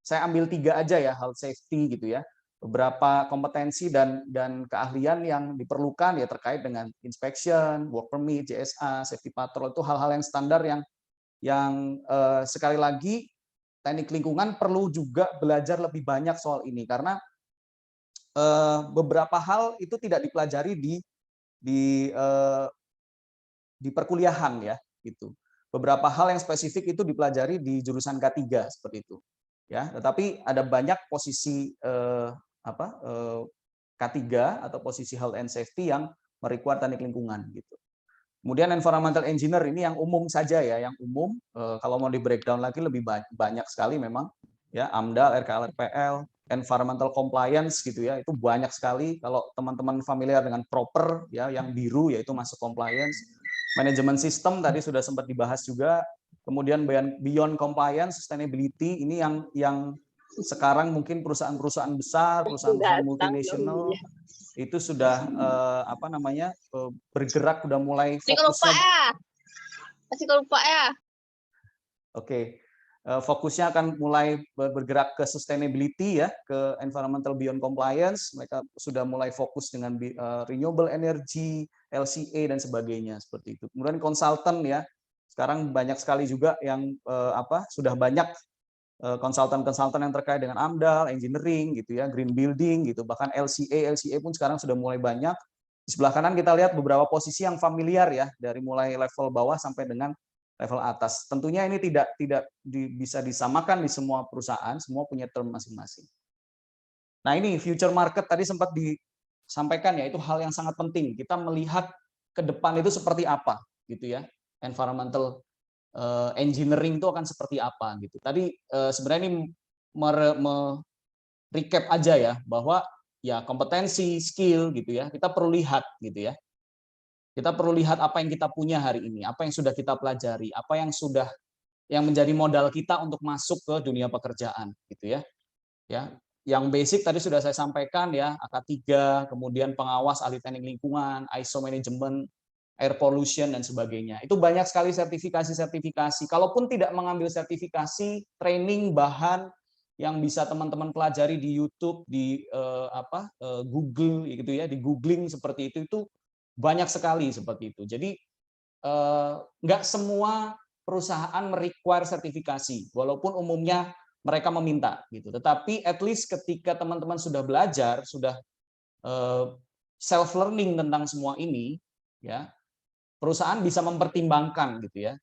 saya ambil 3 aja ya, health safety gitu ya. Beberapa kompetensi dan keahlian yang diperlukan ya terkait dengan inspection, work permit, JSA, safety patrol, itu hal-hal yang standar yang sekali lagi teknik lingkungan perlu juga belajar lebih banyak soal ini, karena beberapa hal itu tidak dipelajari di perkuliahan ya gitu. Beberapa hal yang spesifik itu dipelajari di jurusan K3 seperti itu. Ya, tetapi ada banyak posisi K3 atau posisi health and safety yang merequire teknik lingkungan gitu. Kemudian environmental engineer ini yang umum saja ya, yang umum. Kalau mau di breakdown lagi lebih banyak sekali memang ya, AMDAL, RKLRPL, environmental compliance gitu ya, itu banyak sekali. Kalau teman-teman familiar dengan proper ya, yang biru yaitu masuk compliance. Manajemen sistem tadi sudah sempat dibahas juga. Kemudian beyond compliance, sustainability ini yang sekarang mungkin perusahaan-perusahaan besar, perusahaan-perusahaan multinasional itu sudah bergerak, udah mulai fokusnya. Masih lupa ya. Oke. Fokusnya akan mulai bergerak ke sustainability ya, ke environmental beyond compliance. Mereka sudah mulai fokus dengan renewable energy, LCA dan sebagainya seperti itu. Kemudian konsultan ya, sekarang banyak sekali juga yang sudah banyak konsultan-konsultan yang terkait dengan AMDAL, engineering gitu ya, green building gitu, bahkan LCA pun sekarang sudah mulai banyak. Di sebelah kanan kita lihat beberapa posisi yang familiar ya, dari mulai level bawah sampai dengan level atas. Tentunya ini tidak bisa disamakan di semua perusahaan, semua punya term masing-masing. Nah ini future market tadi sempat disampaikan ya, itu hal yang sangat penting. Kita melihat ke depan itu seperti apa gitu ya, environmental engineering itu akan seperti apa gitu. Tadi sebenarnya ini recap aja ya, bahwa ya kompetensi, skill gitu ya, kita perlu lihat gitu ya. Kita perlu lihat apa yang kita punya hari ini, apa yang sudah kita pelajari, apa yang menjadi modal kita untuk masuk ke dunia pekerjaan gitu ya. Ya, yang basic tadi sudah saya sampaikan ya, AK3, kemudian pengawas ahli teknik lingkungan, ISO management, air pollution dan sebagainya. Itu banyak sekali sertifikasi. Kalaupun tidak mengambil sertifikasi, training, bahan yang bisa teman-teman pelajari di YouTube, di Google gitu ya, di googling seperti itu banyak sekali seperti itu. Jadi nggak semua perusahaan merequire sertifikasi, walaupun umumnya mereka meminta gitu. Tetapi at least ketika teman-teman sudah belajar, sudah self learning tentang semua ini, ya perusahaan bisa mempertimbangkan gitu ya.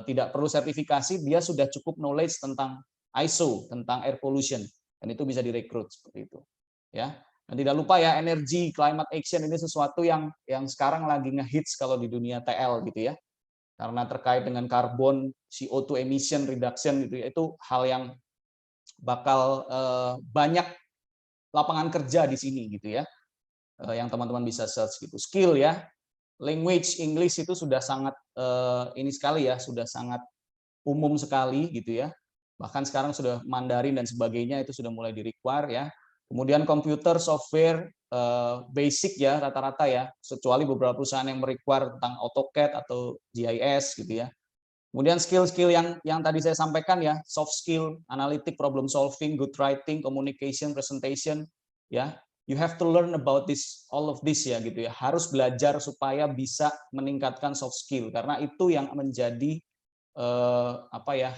Tidak perlu sertifikasi, dia sudah cukup knowledge tentang ISO, tentang air pollution, dan itu bisa direkrut seperti itu. Ya. Dan tidak lupa ya, energy, climate action ini sesuatu yang sekarang lagi ngehits kalau di dunia TL gitu ya. Karena terkait dengan karbon, CO2 emission reduction gitu ya, itu hal yang bakal banyak lapangan kerja di sini gitu ya. Yang teman-teman bisa search gitu. Skill ya, language English itu sudah sangat ini sekali ya, sudah sangat umum sekali gitu ya. Bahkan sekarang sudah Mandarin dan sebagainya itu sudah mulai di-require ya. Kemudian komputer, software, basic ya rata-rata ya, kecuali beberapa perusahaan yang merequire tentang AutoCAD atau GIS gitu ya. Kemudian skill-skill yang tadi saya sampaikan ya, soft skill, analytic, problem solving, good writing, communication, presentation ya. You have to learn about all of this ya gitu ya. Harus belajar supaya bisa meningkatkan soft skill karena itu yang menjadi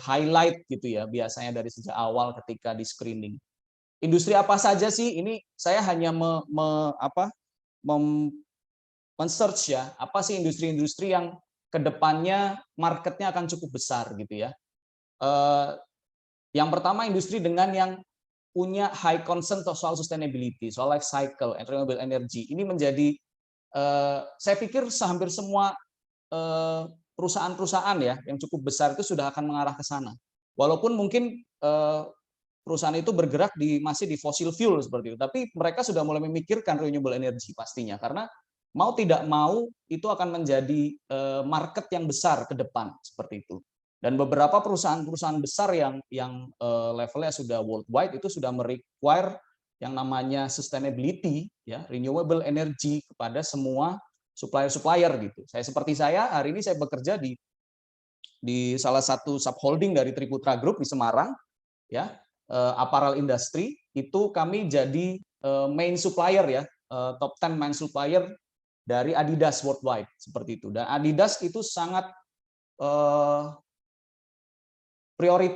highlight gitu ya biasanya dari sejak awal ketika di screening. Industri apa saja sih? Ini saya hanya men-search ya, apa sih industri-industri yang kedepannya marketnya akan cukup besar gitu ya. Yang pertama industri dengan yang punya high concern soal sustainability, soal life cycle, and renewable energy. Ini menjadi, saya pikir hampir semua perusahaan-perusahaan ya yang cukup besar itu sudah akan mengarah ke sana. Walaupun mungkin perusahaan itu bergerak masih di fossil fuel seperti itu, tapi mereka sudah mulai memikirkan renewable energy pastinya karena mau tidak mau itu akan menjadi market yang besar ke depan seperti itu. Dan beberapa perusahaan-perusahaan besar yang levelnya sudah worldwide itu sudah merequire yang namanya sustainability ya, renewable energy kepada semua supplier gitu. Seperti saya hari ini saya bekerja di salah satu subholding dari Triputra Group di Semarang ya, apparel industry itu kami jadi main supplier ya, top 10 main supplier dari Adidas worldwide seperti itu. Dan Adidas itu sangat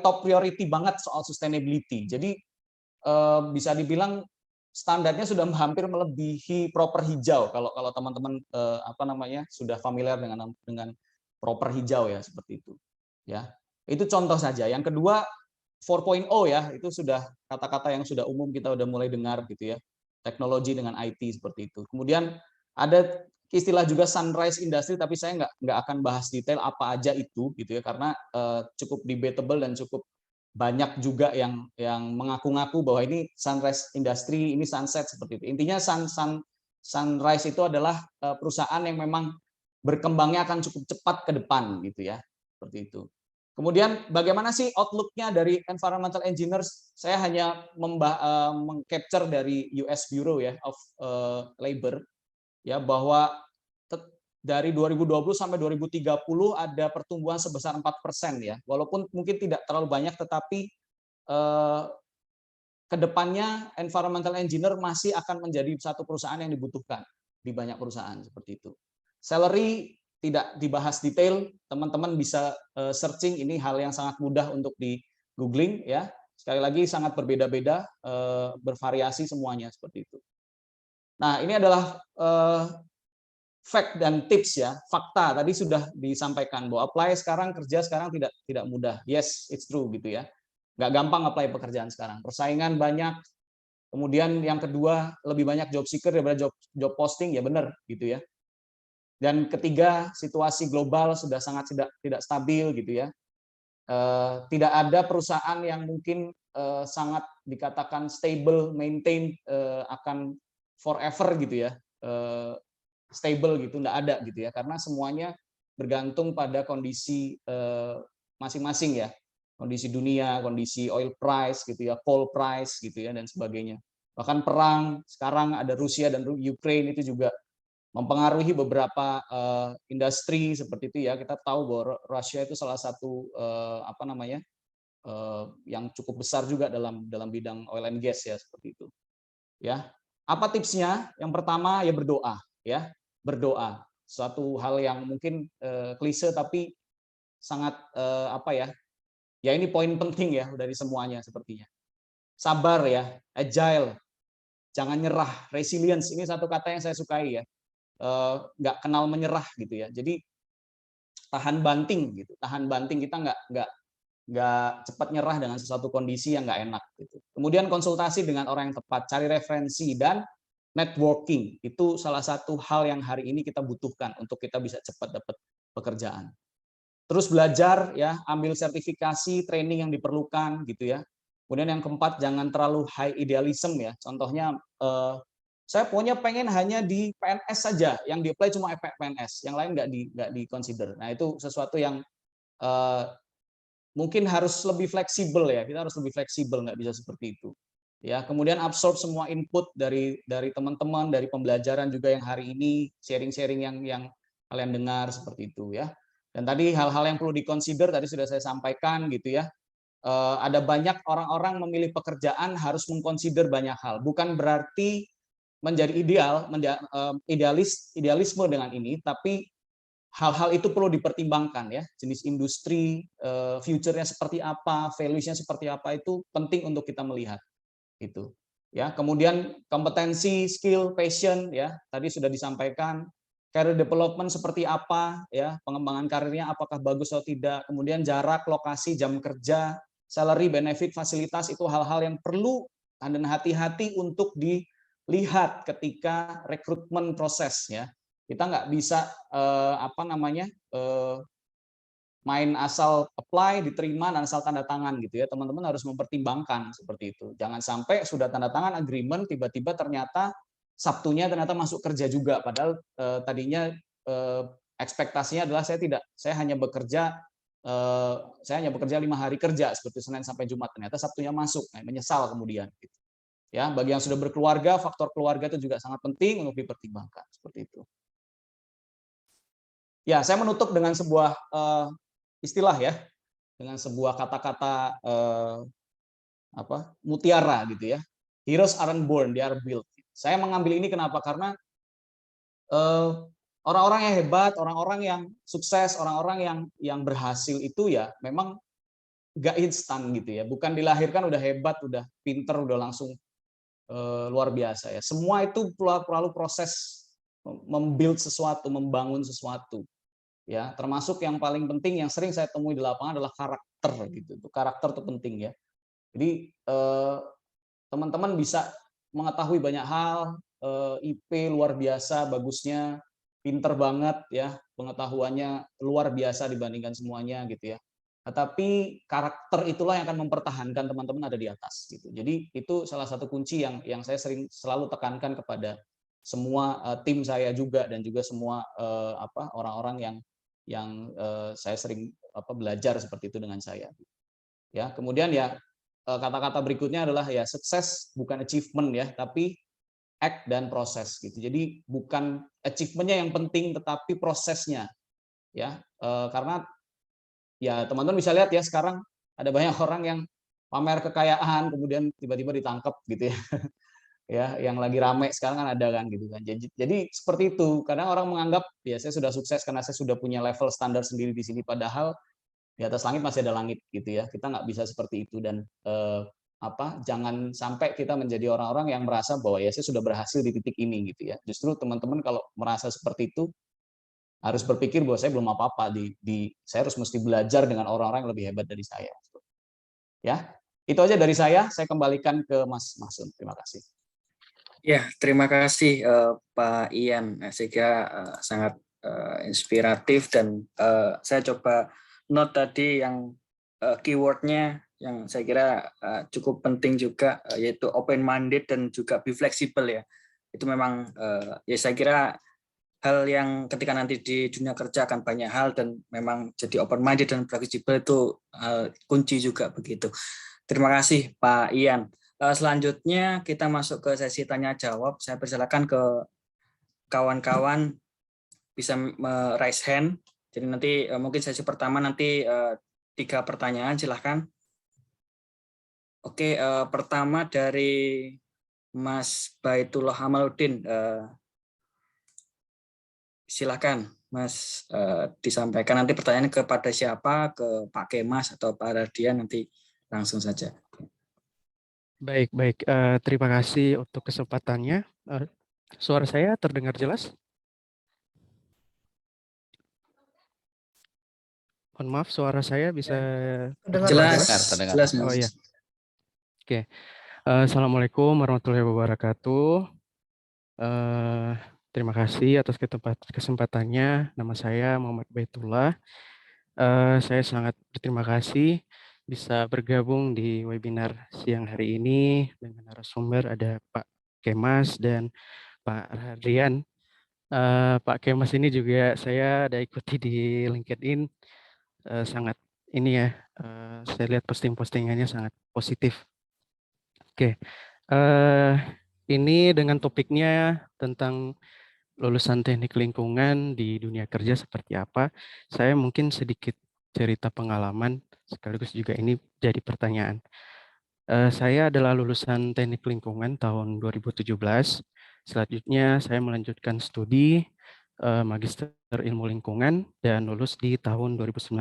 top priority banget soal sustainability. Jadi bisa dibilang standarnya sudah hampir melebihi proper hijau kalau teman-teman sudah familiar dengan proper hijau ya seperti itu. Ya. Itu contoh saja. Yang kedua 4.0 ya, itu sudah kata-kata yang sudah umum kita udah mulai dengar gitu ya. Teknologi dengan IT seperti itu. Kemudian ada istilah juga sunrise industry, tapi saya nggak akan bahas detail apa aja itu gitu ya, karena cukup debatable dan cukup banyak juga yang mengaku-ngaku bahwa ini sunrise industry, ini sunset seperti itu. Intinya sunrise itu adalah perusahaan yang memang berkembangnya akan cukup cepat ke depan gitu ya, seperti itu. Kemudian bagaimana sih outlook-nya dari environmental engineers? Saya hanya meng-capture dari US Bureau ya of Labor ya, bahwa dari 2020 sampai 2030 ada pertumbuhan sebesar 4% ya. Walaupun mungkin tidak terlalu banyak, tetapi ke depannya environmental engineer masih akan menjadi satu perusahaan yang dibutuhkan di banyak perusahaan seperti itu. Salary tidak dibahas detail, teman-teman bisa searching, ini hal yang sangat mudah untuk googling ya. Sekali lagi sangat berbeda-beda, bervariasi semuanya seperti itu. Nah, ini adalah fact dan tips ya, fakta tadi sudah disampaikan bahwa apply sekarang, kerja sekarang tidak mudah. Yes, it's true gitu ya. Nggak gampang apply pekerjaan sekarang. Persaingan banyak. Kemudian yang kedua, lebih banyak job seeker daripada job posting, ya benar gitu ya. Dan ketiga, situasi global sudah sangat tidak stabil gitu ya. Tidak ada perusahaan yang mungkin sangat dikatakan stable, maintain akan forever gitu ya, stable gitu, nggak ada gitu ya, karena semuanya bergantung pada kondisi masing-masing ya, kondisi dunia, kondisi oil price gitu ya, coal price gitu ya, dan sebagainya. Bahkan perang sekarang ada Rusia dan Ukraine itu juga mempengaruhi beberapa industri seperti itu ya. Kita tahu bahwa Rusia itu salah satu apa namanya yang cukup besar juga dalam bidang oil and gas ya, seperti itu. Ya, apa tipsnya? Yang pertama ya berdoa ya, berdoa. Suatu hal yang mungkin klise tapi sangat apa ya? Ya ini poin penting ya dari semuanya sepertinya. Sabar ya, agile, jangan nyerah, resilience ini satu kata yang saya sukai ya. Nggak kenal menyerah gitu ya. Jadi tahan banting gitu, tahan banting, kita nggak cepat nyerah dengan sesuatu kondisi yang nggak enak gitu. Kemudian konsultasi dengan orang yang tepat, cari referensi, dan networking itu salah satu hal yang hari ini kita butuhkan untuk kita bisa cepat dapat pekerjaan. Terus belajar ya, ambil sertifikasi, training yang diperlukan gitu ya. Kemudian yang keempat, jangan terlalu high idealism ya. Contohnya saya pokoknya pengen hanya di PNS saja, yang di-apply cuma PNS, yang lain nggak di-consider. Nah, itu sesuatu yang mungkin harus lebih fleksibel ya, kita harus lebih fleksibel, nggak bisa seperti itu. Ya, kemudian absorb semua input dari teman-teman, dari pembelajaran juga yang hari ini, sharing-sharing yang kalian dengar seperti itu ya. Dan tadi hal-hal yang perlu di-consider tadi sudah saya sampaikan gitu ya. Ada banyak orang-orang memilih pekerjaan harus mengconsider banyak hal. Bukan berarti menjadi idealisme dengan ini, tapi hal-hal itu perlu dipertimbangkan ya, jenis industri, future-nya seperti apa, values-nya seperti apa, itu penting untuk kita melihat itu ya. Kemudian kompetensi, skill, passion ya, tadi sudah disampaikan. Career development seperti apa ya, pengembangan karirnya apakah bagus atau tidak, kemudian jarak, lokasi, jam kerja, salary, benefit, fasilitas, itu hal-hal yang perlu dan hati-hati untuk lihat ketika rekrutmen proses ya. Kita nggak bisa apa namanya main asal apply, diterima, dan asal tanda tangan gitu ya. Teman-teman harus mempertimbangkan seperti itu. Jangan sampai sudah tanda tangan agreement, tiba-tiba ternyata Sabtunya ternyata masuk kerja juga, padahal tadinya ekspektasinya adalah saya hanya bekerja 5 hari kerja seperti Senin sampai Jumat, ternyata Sabtunya masuk, nah, menyesal kemudian gitu. Ya, bagi yang sudah berkeluarga, faktor keluarga itu juga sangat penting untuk dipertimbangkan seperti itu. Ya, saya menutup dengan sebuah istilah ya, dengan sebuah kata-kata mutiara gitu ya. Heroes aren't born, they are built. Saya mengambil ini kenapa? Karena orang-orang yang hebat, orang-orang yang sukses, orang-orang yang berhasil itu ya memang nggak instan gitu ya. Bukan dilahirkan udah hebat, udah pinter, udah langsung luar biasa ya. Semua itu perlu proses membuild sesuatu, membangun sesuatu. Ya, termasuk yang paling penting yang sering saya temui di lapangan adalah karakter gitu. Karakter itu penting ya. Jadi teman-teman bisa mengetahui banyak hal, IP luar biasa bagusnya, pinter banget ya, pengetahuannya luar biasa dibandingkan semuanya gitu ya. Tetapi karakter itulah yang akan mempertahankan teman-teman ada di atas gitu. Jadi itu salah satu kunci yang saya selalu tekankan kepada semua tim saya juga, dan juga semua orang-orang yang saya sering belajar seperti itu dengan saya. Ya, kemudian ya kata-kata berikutnya adalah ya sukses bukan achievement ya, tapi act dan proses gitu. Jadi bukan achievement-nya yang penting, tetapi prosesnya ya. Karena ya teman-teman bisa lihat ya sekarang ada banyak orang yang pamer kekayaan kemudian tiba-tiba ditangkap gitu ya. Ya, yang lagi rame sekarang kan ada kan gitu kan. Jadi seperti itu. Kadang orang menganggap ya saya sudah sukses karena saya sudah punya level standar sendiri di sini, padahal di atas langit masih ada langit gitu ya. Kita nggak bisa seperti itu, dan jangan sampai kita menjadi orang-orang yang merasa bahwa ya saya sudah berhasil di titik ini gitu ya. Justru teman-teman kalau merasa seperti itu harus berpikir bahwa saya belum apa-apa, saya harus mesti belajar dengan orang-orang yang lebih hebat dari saya. Ya, itu aja dari saya. Saya kembalikan ke Mas Masun. Terima kasih. Ya, terima kasih Pak Ian. Saya kira sangat inspiratif, dan saya coba note tadi yang keywordnya yang saya kira cukup penting juga, yaitu open minded dan juga be flexible ya. Itu memang ya saya kira hal yang ketika nanti di dunia kerja akan banyak hal, dan memang jadi open minded dan fleksibel itu kunci juga begitu. Terima kasih Pak Ian. Selanjutnya kita masuk ke sesi tanya jawab. Saya persilakan ke kawan-kawan bisa raise hand. Jadi nanti mungkin sesi pertama nanti 3 pertanyaan, silahkan. Oke, pertama dari Mas Baitullah Amaluddin. Silakan Mas, disampaikan nanti pertanyaan kepada siapa, ke Pak Kemas atau Pak Radian, nanti langsung saja. Baik. Terima kasih untuk kesempatannya. Suara saya terdengar jelas? Mohon maaf, suara saya bisa Jelas, terdengar. jelas Mas. Oh iya. Oke. Assalamualaikum warahmatullahi wabarakatuh. Terima kasih atas kesempatannya. Nama saya Muhammad Baitullah. Saya sangat berterima kasih bisa bergabung di webinar siang hari ini dengan narasumber ada Pak Kemas dan Pak Radian. Pak Kemas ini juga saya ada ikuti di LinkedIn, sangat ini ya, saya lihat posting-postingannya sangat positif. Oke, ini dengan topiknya tentang lulusan teknik lingkungan di dunia kerja seperti apa. Saya mungkin sedikit cerita pengalaman, sekaligus juga ini jadi pertanyaan. Saya adalah lulusan teknik lingkungan tahun 2017. Selanjutnya saya melanjutkan studi Magister Ilmu Lingkungan dan lulus di tahun 2019.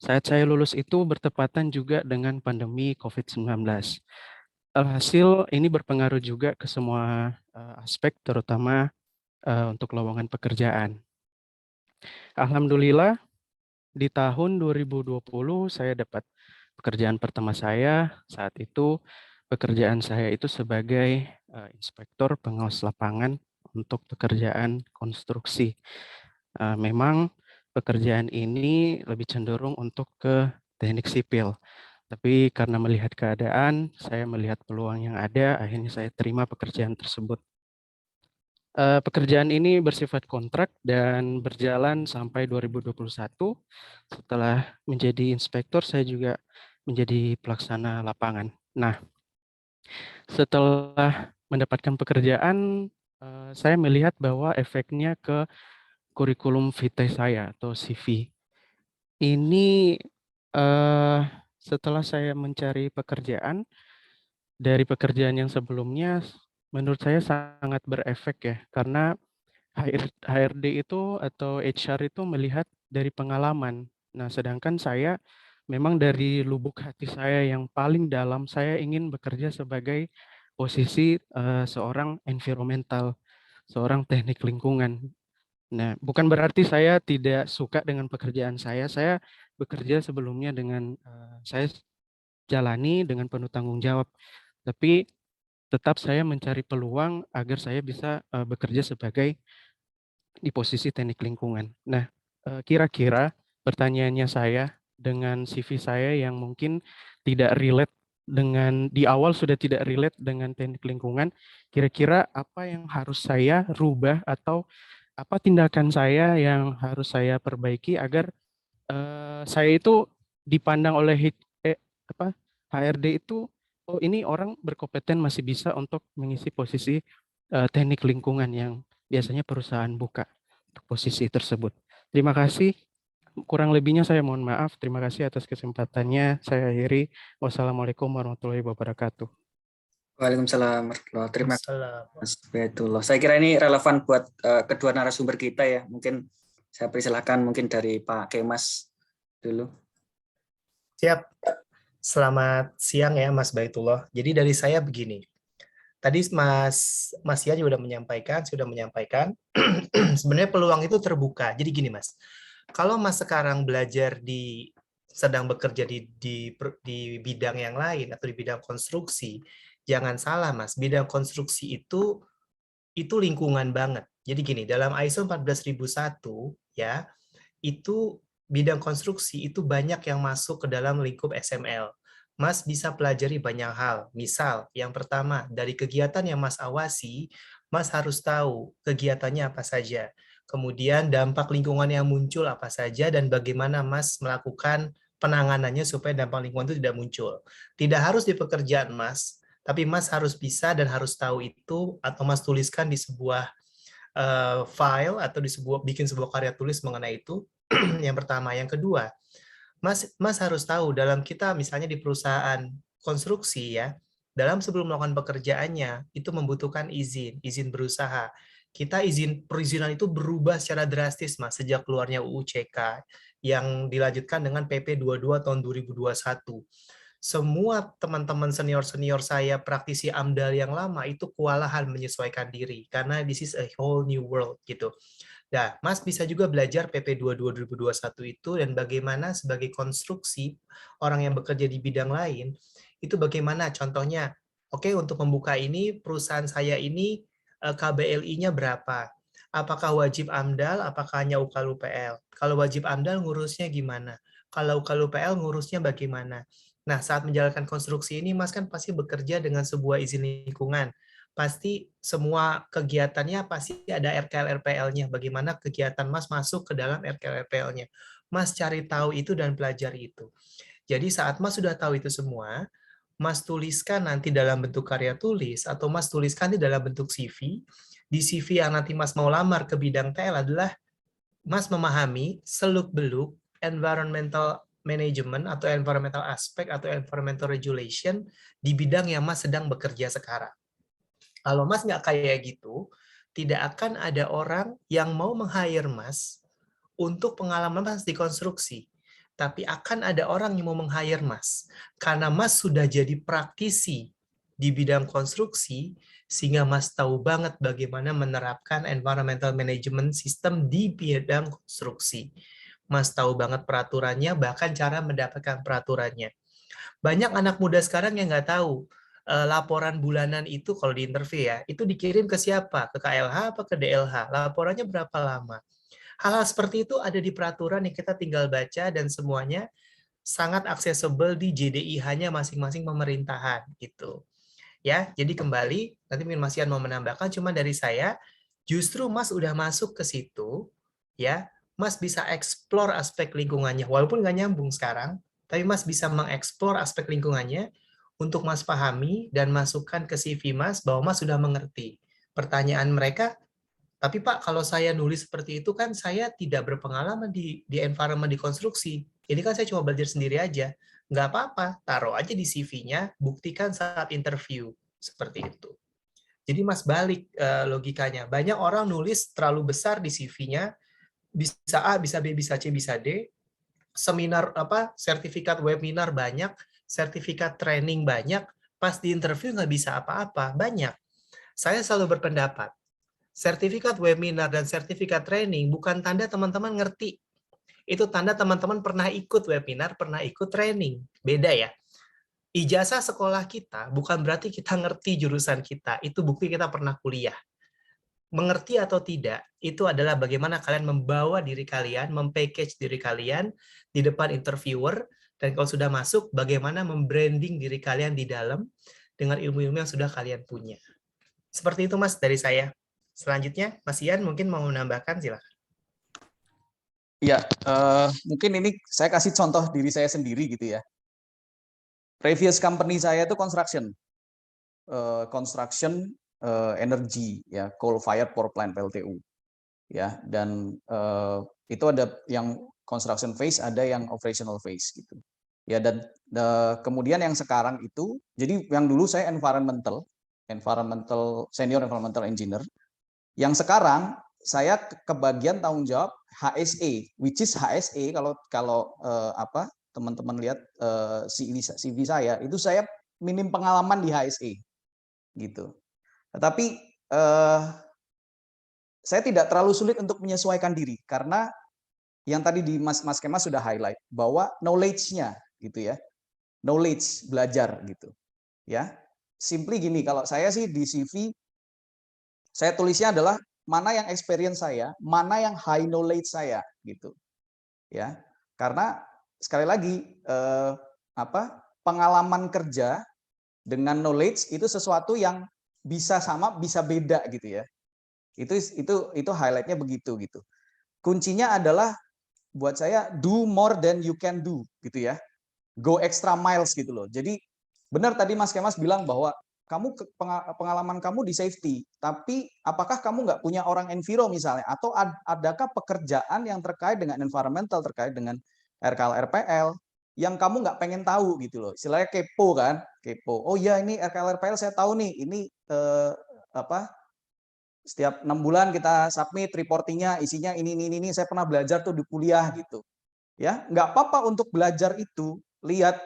Saat saya lulus itu bertepatan juga dengan pandemi COVID-19. Alhasil ini berpengaruh juga ke semua aspek, terutama untuk lowongan pekerjaan. Alhamdulillah di tahun 2020 saya dapat pekerjaan pertama saya. Saat itu pekerjaan saya itu sebagai inspektor pengawas lapangan untuk pekerjaan konstruksi. Memang pekerjaan ini lebih cenderung untuk ke teknik sipil. Tapi karena melihat keadaan, saya melihat peluang yang ada, akhirnya saya terima pekerjaan tersebut. Pekerjaan ini bersifat kontrak dan berjalan sampai 2021. Setelah menjadi inspektor, saya juga menjadi pelaksana lapangan. Nah, setelah mendapatkan pekerjaan, saya melihat bahwa efeknya ke kurikulum vitae saya atau CV. Ini setelah saya mencari pekerjaan, dari pekerjaan yang sebelumnya, menurut saya sangat berefek ya, karena HRD itu atau HR itu melihat dari pengalaman. Nah, sedangkan saya memang dari lubuk hati saya yang paling dalam, saya ingin bekerja sebagai posisi seorang environmental, seorang teknik lingkungan. Nah, bukan berarti saya tidak suka dengan pekerjaan saya bekerja sebelumnya dengan saya jalani dengan penuh tanggung jawab. Tapi tetap saya mencari peluang agar saya bisa bekerja sebagai di posisi teknik lingkungan. Nah, kira-kira pertanyaannya saya dengan CV saya yang mungkin tidak relate dengan di awal sudah tidak relate dengan teknik lingkungan, kira-kira apa yang harus saya rubah atau apa tindakan saya yang harus saya perbaiki agar saya itu dipandang oleh HRD itu, oh ini orang berkompeten masih bisa untuk mengisi posisi teknik lingkungan yang biasanya perusahaan buka untuk posisi tersebut. Terima kasih. Kurang lebihnya saya mohon maaf. Terima kasih atas kesempatannya. Saya akhiri. Wassalamualaikum warahmatullahi wabarakatuh. Waalaikumsalam warahmatullahi wabarakatuh. Terima kasih Mas Baitullah. Saya kira ini relevan buat kedua narasumber kita ya. Mungkin saya persilahkan mungkin dari Pak Kemas dulu. Siap. Selamat siang ya Mas Baitullah. Jadi dari saya begini. Tadi Mas Ian juga sudah menyampaikan sebenarnya peluang itu terbuka. Jadi gini Mas. Kalau Mas sekarang sedang bekerja di bidang yang lain atau di bidang konstruksi, jangan salah Mas, bidang konstruksi itu lingkungan banget. Jadi gini, dalam ISO 14001 ya, itu bidang konstruksi itu banyak yang masuk ke dalam lingkup SML. Mas bisa pelajari banyak hal. Misal, yang pertama, dari kegiatan yang Mas awasi, Mas harus tahu kegiatannya apa saja. Kemudian dampak lingkungan yang muncul apa saja dan bagaimana Mas melakukan penanganannya supaya dampak lingkungan itu tidak muncul. Tidak harus di pekerjaan Mas, tapi Mas harus bisa dan harus tahu itu atau Mas tuliskan di sebuah file atau bikin sebuah karya tulis mengenai itu. Yang pertama, yang kedua, Mas harus tahu dalam kita misalnya di perusahaan konstruksi ya, dalam sebelum melakukan pekerjaannya itu membutuhkan izin berusaha. Perizinan itu berubah secara drastis Mas sejak keluarnya UU CK yang dilanjutkan dengan PP 22 tahun 2021. Semua teman-teman senior-senior saya praktisi AMDAL yang lama itu kewalahan menyesuaikan diri karena this is a whole new world gitu. Nah, Mas bisa juga belajar PP 22 2021 itu dan bagaimana sebagai konstruksi orang yang bekerja di bidang lain itu bagaimana contohnya. Oke, untuk membuka ini perusahaan saya ini KBLI-nya berapa? Apakah wajib AMDAL, apakah hanya UKL-UPL? Kalau wajib AMDAL ngurusnya gimana? Kalau UKL-UPL ngurusnya bagaimana? Nah, saat menjalankan konstruksi ini, Mas kan pasti bekerja dengan sebuah izin lingkungan. Pasti semua kegiatannya pasti ada RKL-RPL-nya. Bagaimana kegiatan Mas masuk ke dalam RKL-RPL-nya. Mas cari tahu itu dan pelajari itu. Jadi saat Mas sudah tahu itu semua, Mas tuliskan nanti dalam bentuk karya tulis, atau Mas tuliskan di dalam bentuk CV. Di CV yang nanti Mas mau lamar ke bidang TL adalah Mas memahami seluk-beluk environmental management atau environmental aspect atau environmental regulation di bidang yang Mas sedang bekerja sekarang. Kalau Mas nggak kayak gitu, tidak akan ada orang yang mau meng-hire Mas untuk pengalaman Mas di konstruksi. Tapi akan ada orang yang mau meng-hire Mas. Karena Mas sudah jadi praktisi di bidang konstruksi, sehingga Mas tahu banget bagaimana menerapkan environmental management system di bidang konstruksi. Mas tahu banget peraturannya, bahkan cara mendapatkan peraturannya. Banyak anak muda sekarang yang nggak tahu laporan bulanan itu kalau di interview ya, itu dikirim ke siapa? Ke KLH apa ke DLH? Laporannya berapa lama? Hal-hal seperti itu ada di peraturan yang kita tinggal baca dan semuanya sangat aksesibel di JDIH-nya masing-masing pemerintahan gitu. Ya, jadi kembali nanti mungkin Mas Ian mau menambahkan, cuma dari saya justru Mas udah masuk ke situ ya, Mas bisa eksplor aspek lingkungannya walaupun nggak nyambung sekarang, tapi Mas bisa mengeksplor aspek lingkungannya untuk Mas pahami dan masukkan ke CV Mas bahwa Mas sudah mengerti. Pertanyaan mereka, tapi Pak, kalau saya nulis seperti itu kan saya tidak berpengalaman di environment di konstruksi. Ini kan saya cuma belajar sendiri aja. Nggak apa-apa, taruh aja di CV-nya, buktikan saat interview. Seperti itu. Jadi Mas balik logikanya. Banyak orang nulis terlalu besar di CV-nya, bisa A, bisa B, bisa C, bisa D. Seminar sertifikat webinar banyak, sertifikat training banyak, pas di interview nggak bisa apa-apa, banyak. Saya selalu berpendapat, sertifikat webinar dan sertifikat training bukan tanda teman-teman ngerti. Itu tanda teman-teman pernah ikut webinar, pernah ikut training. Beda ya. Ijazah sekolah kita bukan berarti kita ngerti jurusan kita. Itu bukti kita pernah kuliah. Mengerti atau tidak, itu adalah bagaimana kalian membawa diri kalian, mempackage diri kalian di depan interviewer, dan kalau sudah masuk, bagaimana membranding diri kalian di dalam dengan ilmu-ilmu yang sudah kalian punya. Seperti itu Mas dari saya. Selanjutnya, Mas Ian mungkin mau menambahkan, silakan. Ya, mungkin ini saya kasih contoh diri saya sendiri gitu ya. Previous company saya itu construction energy ya, coal fired power plant PLTU ya, dan itu ada yang construction phase, ada yang operational phase gitu ya. Dan kemudian yang sekarang itu, jadi yang dulu saya senior environmental engineer, yang sekarang saya kebagian tanggung jawab HSE, which is HSE kalau teman-teman lihat CV saya, itu saya minim pengalaman di HSE gitu. Tetapi saya tidak terlalu sulit untuk menyesuaikan diri karena yang tadi di Mas Kemas sudah highlight bahwa knowledge-nya gitu ya. Knowledge, belajar gitu. Ya. Simply gini, kalau saya sih di CV saya tulisnya adalah mana yang experience saya, mana yang high knowledge saya gitu. Ya. Karena sekali lagi pengalaman kerja dengan knowledge itu sesuatu yang bisa sama, bisa beda gitu ya. Itu highlight-nya begitu gitu. Kuncinya adalah buat saya do more than you can do gitu ya. Go extra miles gitu loh. Jadi benar tadi Mas Kemas bilang bahwa kamu pengalaman kamu di safety, tapi apakah kamu nggak punya orang enviro misalnya, atau adakah pekerjaan yang terkait dengan environmental, terkait dengan RKL RPL yang kamu nggak pengen tahu gitu loh. Istilahnya kepo kan, kepo. Oh iya ini RKL RPL saya tahu nih, ini setiap 6 bulan kita submit reportingnya, isinya ini saya pernah belajar tuh di kuliah gitu. Ya, nggak apa-apa untuk belajar itu, lihat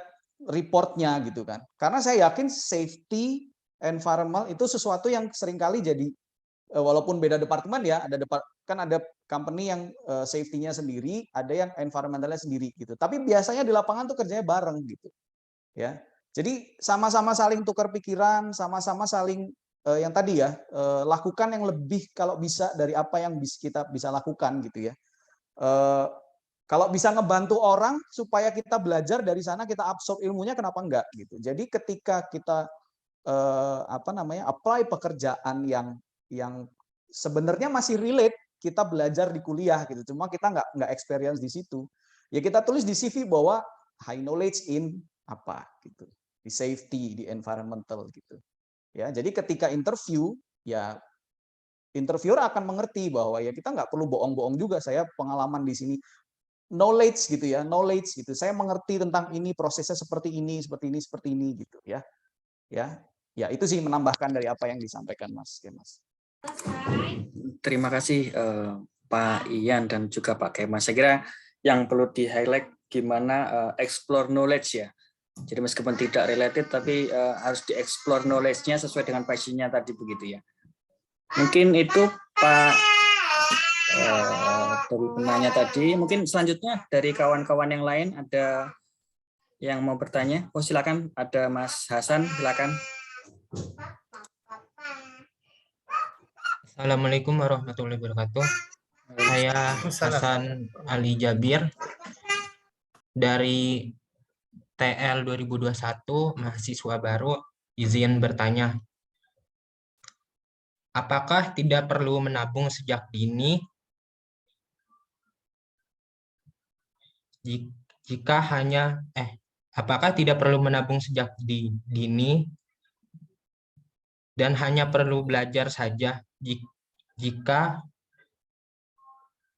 reportnya gitu kan. Karena saya yakin safety environment itu sesuatu yang seringkali jadi walaupun beda departemen ya, kan ada company yang safety-nya sendiri, ada yang environmentalnya sendiri gitu. Tapi biasanya di lapangan tuh kerjanya bareng gitu. Ya. Jadi sama-sama saling tukar pikiran, sama-sama saling yang tadi ya, lakukan yang lebih kalau bisa dari apa yang kita bisa lakukan gitu ya. Kalau bisa ngebantu orang supaya kita belajar dari sana, kita absorb ilmunya, kenapa enggak gitu. Jadi ketika kita apply pekerjaan yang sebenarnya masih relate, kita belajar di kuliah gitu. Cuma kita nggak experience di situ. Ya kita tulis di CV bahwa high knowledge in apa gitu. Di safety, di environmental gitu. Ya, jadi ketika interview, ya interviewer akan mengerti bahwa ya kita nggak perlu bohong-bohong juga, saya pengalaman di sini, knowledge gitu ya, knowledge gitu. Saya mengerti tentang ini, prosesnya seperti ini gitu ya. Ya itu sih menambahkan dari apa yang disampaikan Mas Kemas. Terima kasih Pak Ian dan juga Pak Kemas. Saya kira yang perlu di-highlight gimana explore knowledge ya. Jadi meskipun tidak related, tapi harus di-explore knowledge-nya sesuai dengan passion-nya tadi begitu ya. Mungkin itu Pak dari penanya tadi. Mungkin selanjutnya dari kawan-kawan yang lain ada yang mau bertanya. Oh silakan, ada Mas Hasan, silakan. Assalamualaikum warahmatullahi wabarakatuh. Saya Hasan Ali Jabir dari TL 2021, mahasiswa baru. Izin bertanya, apakah tidak perlu menabung sejak dini apakah tidak perlu menabung sejak dini dan hanya perlu belajar saja jika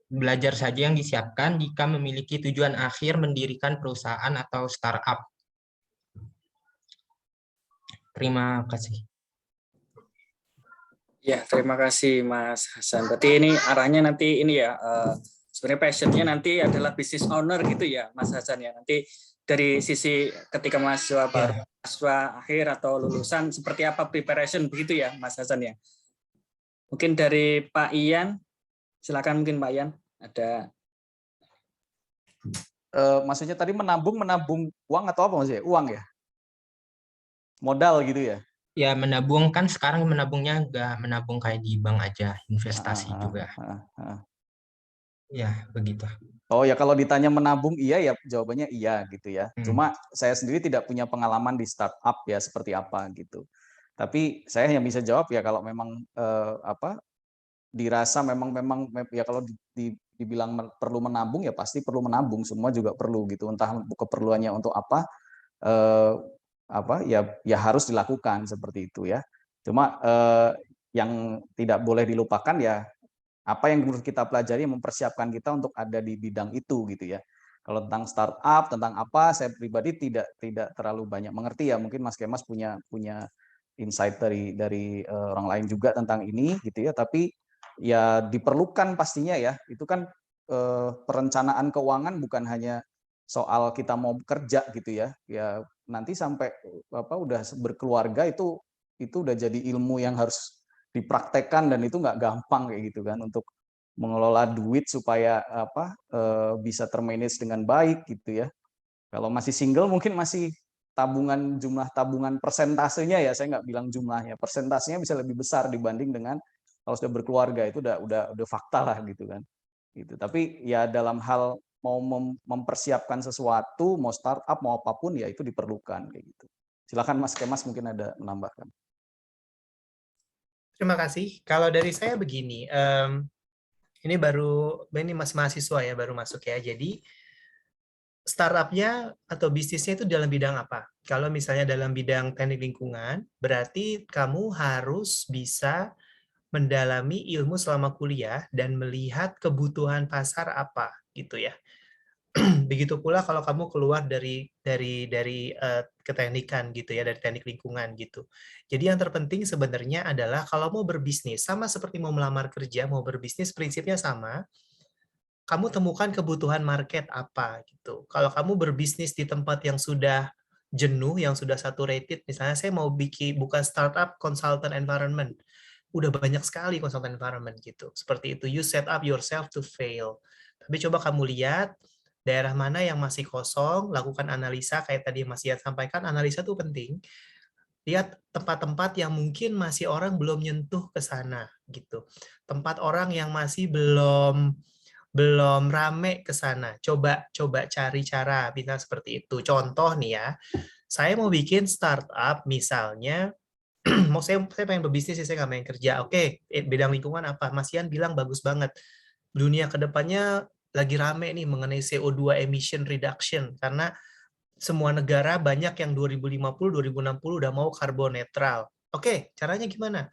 belajar saja yang disiapkan jika memiliki tujuan akhir mendirikan perusahaan atau startup? Terima kasih. Ya, terima kasih Mas Hasan. Berarti ini arahnya nanti ini ya, sebenarnya passionnya nanti adalah business owner gitu ya Mas Hasan ya. Nanti dari sisi ketika mahasiswa baru, mahasiswa akhir atau lulusan, seperti apa preparation begitu ya Mas Hasan ya. Mungkin dari Pak Ian, silakan mungkin Pak Ian ada. Maksudnya tadi menabung uang atau apa Mas ya? Uang ya? Modal gitu ya? Ya menabung kan sekarang menabungnya nggak menabung kayak di bank aja, investasi juga. Ya begitu. Oh ya kalau ditanya menabung iya ya jawabannya iya gitu ya. Cuma saya sendiri tidak punya pengalaman di startup ya seperti apa gitu. Tapi saya hanya bisa jawab ya kalau memang dirasa memang ya kalau dibilang perlu menabung ya pasti perlu menabung, semua juga perlu gitu. Entah keperluannya untuk apa ya harus dilakukan seperti itu ya. Cuma yang tidak boleh dilupakan ya apa yang harus kita pelajari mempersiapkan kita untuk ada di bidang itu gitu ya. Kalau tentang startup, tentang apa, saya pribadi tidak terlalu banyak mengerti ya. Mungkin Mas Kemas punya insight dari orang lain juga tentang ini gitu ya. Tapi ya diperlukan pastinya ya. Itu kan perencanaan keuangan bukan hanya soal kita mau kerja gitu ya. Ya nanti sampai udah berkeluarga itu udah jadi ilmu yang harus dipraktekkan, dan itu nggak gampang kayak gitu kan, untuk mengelola duit supaya bisa termanage dengan baik gitu ya. Kalau masih single mungkin masih jumlah tabungan persentasenya ya, saya nggak bilang jumlahnya, persentasenya bisa lebih besar dibanding dengan kalau sudah berkeluarga. Itu udah fakta lah gitu kan. Gitu. Tapi ya dalam hal mau mempersiapkan sesuatu, mau startup mau apapun, ya itu diperlukan kayak gitu. Silakan Mas Kemas mungkin ada menambahkan. Terima kasih. Kalau dari saya begini, ini masih mahasiswa ya, baru masuk ya. Jadi startupnya atau bisnisnya itu dalam bidang apa? Kalau misalnya dalam bidang teknik lingkungan, berarti kamu harus bisa mendalami ilmu selama kuliah dan melihat kebutuhan pasar apa gitu ya. Begitu pula kalau kamu keluar dari keteknikan gitu ya, dari teknik lingkungan gitu. Jadi yang terpenting sebenarnya adalah kalau mau berbisnis, sama seperti mau melamar kerja, mau berbisnis prinsipnya sama, kamu temukan kebutuhan market apa gitu. Kalau kamu berbisnis di tempat yang sudah jenuh, yang sudah saturated, misalnya saya mau buka startup consultant environment, udah banyak sekali consultant environment gitu. Seperti itu, you set up yourself to fail. Tapi coba kamu lihat daerah mana yang masih kosong, lakukan analisa kayak tadi Mas Ian sampaikan, analisa itu penting. Lihat tempat-tempat yang mungkin masih orang belum nyentuh ke sana gitu. Tempat orang yang masih belum rame ke sana. Coba cari cara bisa seperti itu. Contoh nih ya, saya mau bikin startup misalnya, saya pengen berbisnis sih, saya nggak pengen kerja. Oke, bidang lingkungan apa? Mas Ian bilang bagus banget. Dunia kedepannya lagi rame nih mengenai CO2 emission reduction, karena semua negara banyak yang 2050, 2060 udah mau karbon netral. Oke, caranya gimana?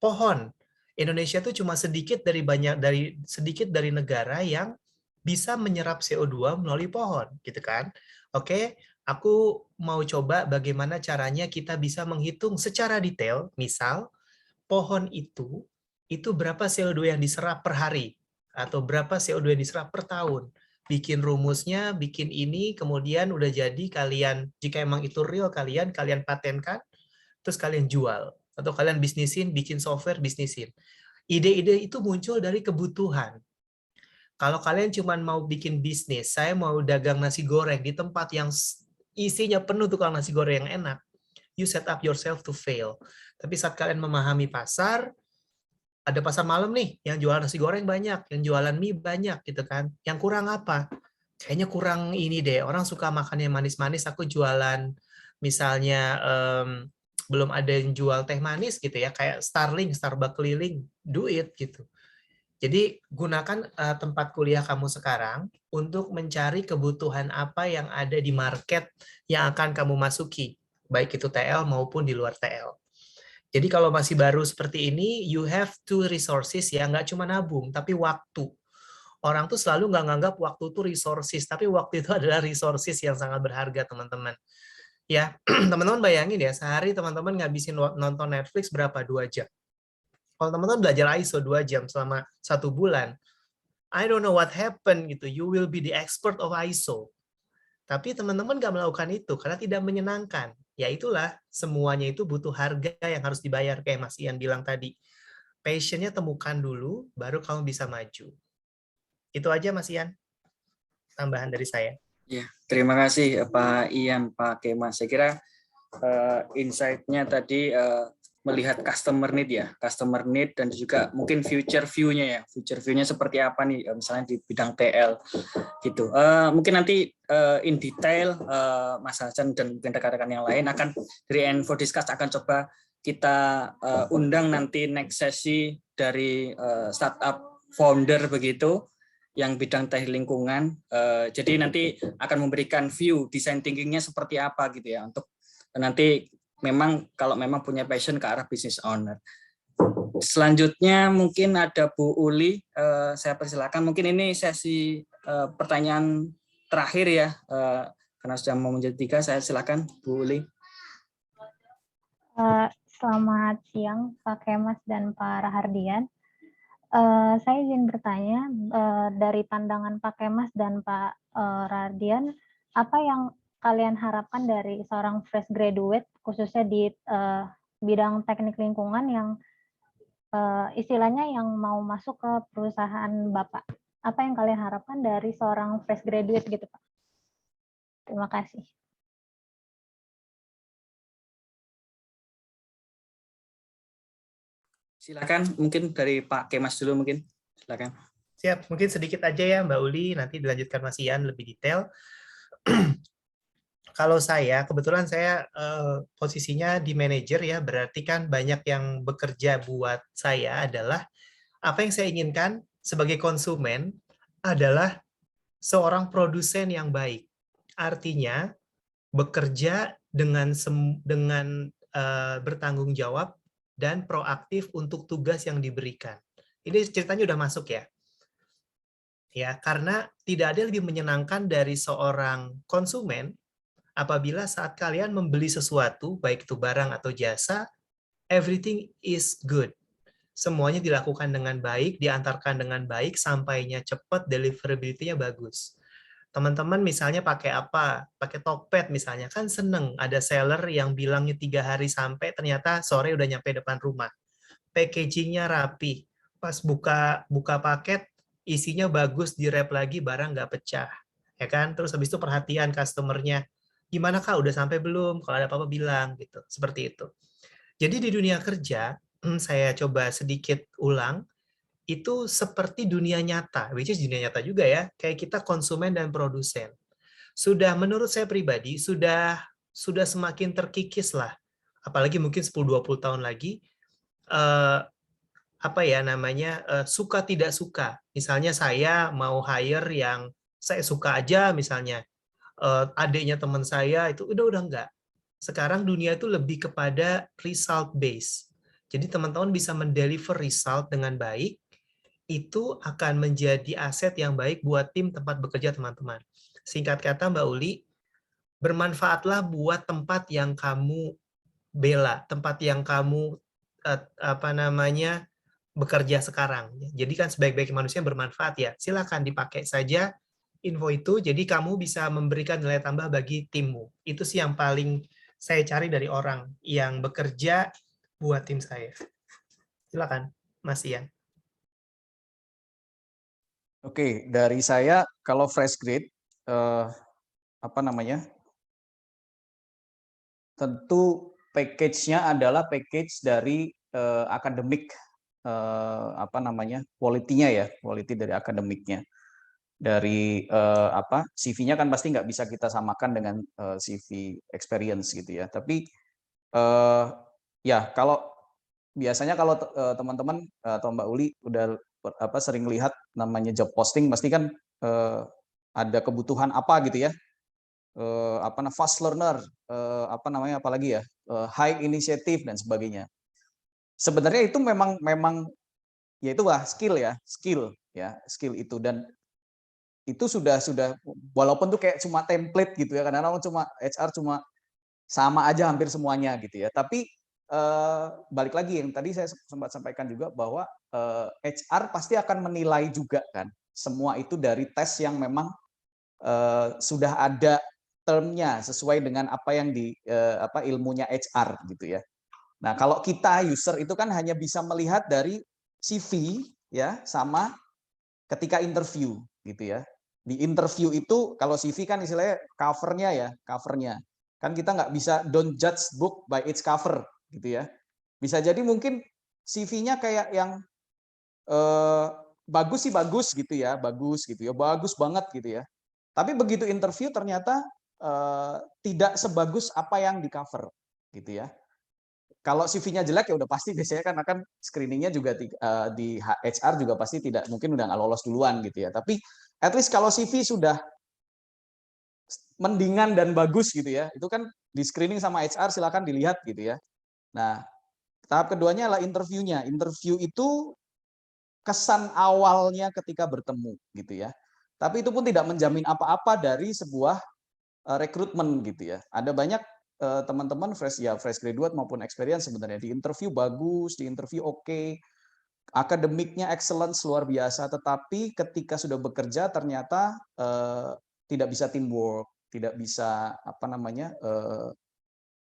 Pohon. Indonesia tuh cuma sedikit dari negara yang bisa menyerap CO2 melalui pohon, gitu kan? Oke, aku mau coba bagaimana caranya kita bisa menghitung secara detail, misal pohon itu berapa CO2 yang diserap per hari atau berapa CO2 yang diserap per tahun. Bikin rumusnya, bikin ini, kemudian udah jadi kalian, jika emang itu real kalian patenkan, terus kalian jual atau kalian bisnisin, bikin software bisnisin. Ide-ide itu muncul dari kebutuhan. Kalau kalian cuma mau bikin bisnis, saya mau dagang nasi goreng di tempat yang isinya penuh tukang nasi goreng yang enak, you set up yourself to fail. Tapi saat kalian memahami pasar, ada pasar malam nih, yang jualan nasi goreng banyak, yang jualan mie banyak gitu kan. Yang kurang apa? Kayaknya kurang ini deh, orang suka makan yang manis-manis, aku jualan misalnya belum ada yang jual teh manis gitu ya, kayak Starbucks keliling, do it gitu. Jadi gunakan tempat kuliah kamu sekarang untuk mencari kebutuhan apa yang ada di market yang akan kamu masuki, baik itu TL maupun di luar TL. Jadi kalau masih baru seperti ini, you have two resources ya, nggak cuma nabung, tapi waktu. Orang tuh selalu nggak nganggap waktu itu resources, tapi waktu itu adalah resources yang sangat berharga, teman-teman. Ya, teman-teman bayangin ya, sehari teman-teman ngabisin nonton Netflix berapa? 2 jam. Kalau teman-teman belajar ISO 2 jam selama 1 bulan, I don't know what happened gitu. You will be the expert of ISO. Tapi teman-teman nggak melakukan itu karena tidak menyenangkan. Ya itulah, semuanya itu butuh harga yang harus dibayar. Kayak Mas Ian bilang tadi. Passion-nya temukan dulu, baru kamu bisa maju. Itu aja Mas Ian. Tambahan dari saya. Ya, terima kasih Pak Ian, Pak Kemas. Saya kira insight-nya tadi melihat customer need ya, customer need dan juga mungkin future view-nya ya, future view-nya seperti apa nih, misalnya di bidang TL gitu. Mungkin nanti in detail Mas Hasan dan mungkin rekan-rekan yang lain akan dari N4 Discuss akan coba kita undang nanti next sesi dari startup founder begitu yang bidang teknik lingkungan. Jadi nanti akan memberikan view design thinking-nya seperti apa gitu ya, untuk nanti memang kalau memang punya passion ke arah business owner. Selanjutnya mungkin ada Bu Uli, saya persilakan. Mungkin ini sesi pertanyaan terakhir ya, karena sudah mau menjadi 3, saya silakan Bu Uli. Selamat siang Pak Kemas dan Pak Rahardian. Saya izin bertanya, dari pandangan Pak Kemas dan Pak Rahardian, apa yang kalian harapkan dari seorang fresh graduate, khususnya di bidang teknik lingkungan yang istilahnya yang mau masuk ke perusahaan Bapak? Apa yang kalian harapkan dari seorang fresh graduate gitu, Pak? Terima kasih. Silakan, mungkin dari Pak Kemas dulu mungkin. Silakan. Siap, mungkin sedikit aja ya Mbak Uli, nanti dilanjutkan Mas Ian lebih detail. Kalau saya, kebetulan saya posisinya di manajer ya, berarti kan banyak yang bekerja buat saya adalah apa yang saya inginkan sebagai konsumen adalah seorang produsen yang baik. Artinya bekerja dengan bertanggung jawab dan proaktif untuk tugas yang diberikan. Ini ceritanya udah masuk ya. Ya, karena tidak ada yang lebih menyenangkan dari seorang konsumen apabila saat kalian membeli sesuatu, baik itu barang atau jasa, everything is good. Semuanya dilakukan dengan baik, diantarkan dengan baik, sampainya cepat, deliverability-nya bagus. Teman-teman misalnya pakai apa? Pakai Tokped misalnya, kan seneng. Ada seller yang bilangnya 3 hari sampai, ternyata sore udah nyampe depan rumah. Packaging-nya rapi. Pas buka paket, isinya bagus, di-wrap lagi, barang nggak pecah. Ya kan? Terus habis itu perhatian customer-nya. Gimana Kak, udah sampai belum? Kalau ada apa-apa bilang gitu. Seperti itu. Jadi di dunia kerja, saya coba sedikit ulang, itu seperti dunia nyata, which is dunia nyata juga ya, kayak kita konsumen dan produsen. Sudah menurut saya pribadi, sudah semakin terkikis lah, apalagi mungkin 10-20 tahun lagi, apa ya namanya, suka tidak suka. Misalnya saya mau hire yang saya suka aja misalnya, adiknya teman saya itu udah enggak. Sekarang dunia itu lebih kepada result base. Jadi teman-teman bisa mendeliver result dengan baik, itu akan menjadi aset yang baik buat tim tempat bekerja teman-teman. Singkat kata Mbak Uli, bermanfaatlah buat tempat yang kamu bela, tempat yang kamu bekerja sekarang. Jadi kan sebaik-baik manusia bermanfaat ya. Silakan dipakai saja info itu, jadi kamu bisa memberikan nilai tambah bagi timmu. Itu sih yang paling saya cari dari orang yang bekerja buat tim saya. Silakan, Mas Ian. Oke, dari saya kalau fresh grade tentu package-nya adalah package dari akademik quality-nya ya, quality dari akademiknya. Dari CV-nya kan pasti nggak bisa kita samakan dengan CV experience gitu ya. Tapi ya kalau biasanya kalau teman-teman atau Mbak Uli udah sering lihat namanya job posting, pasti kan ada kebutuhan apa gitu ya, fast learner, apalagi ya, high initiative dan sebagainya. Sebenarnya itu memang ya itu skill itu, dan itu sudah walaupun tuh kayak cuma template gitu ya, kadang-kadang cuma HR cuma sama aja hampir semuanya gitu ya. Tapi balik lagi yang tadi saya sempat sampaikan juga bahwa HR pasti akan menilai juga kan semua itu dari tes yang memang sudah ada termnya sesuai dengan apa yang ilmunya HR gitu ya. Nah, kalau kita user itu kan hanya bisa melihat dari CV ya sama ketika interview gitu ya. Di interview itu kalau CV kan istilahnya covernya. Kan kita nggak bisa don't judge book by its cover gitu ya. Bisa jadi mungkin CV-nya kayak yang bagus gitu ya, bagus banget gitu ya. Tapi begitu interview ternyata tidak sebagus apa yang di cover gitu ya. Kalau CV-nya jelek ya udah pasti biasanya kan akan screening-nya juga di HR juga pasti tidak, mungkin udah nggak lolos duluan gitu ya. Tapi at least kalau CV sudah mendingan dan bagus gitu ya, itu kan di screening sama HR silakan dilihat gitu ya. Nah, tahap keduanya adalah interviewnya. Interview itu kesan awalnya ketika bertemu gitu ya. Tapi itu pun tidak menjamin apa-apa dari sebuah rekrutmen gitu ya. Ada banyak teman-teman fresh graduate maupun experience sebenarnya di interview bagus, di interview oke, akademiknya excellence luar biasa, tetapi ketika sudah bekerja ternyata tidak bisa teamwork, bisa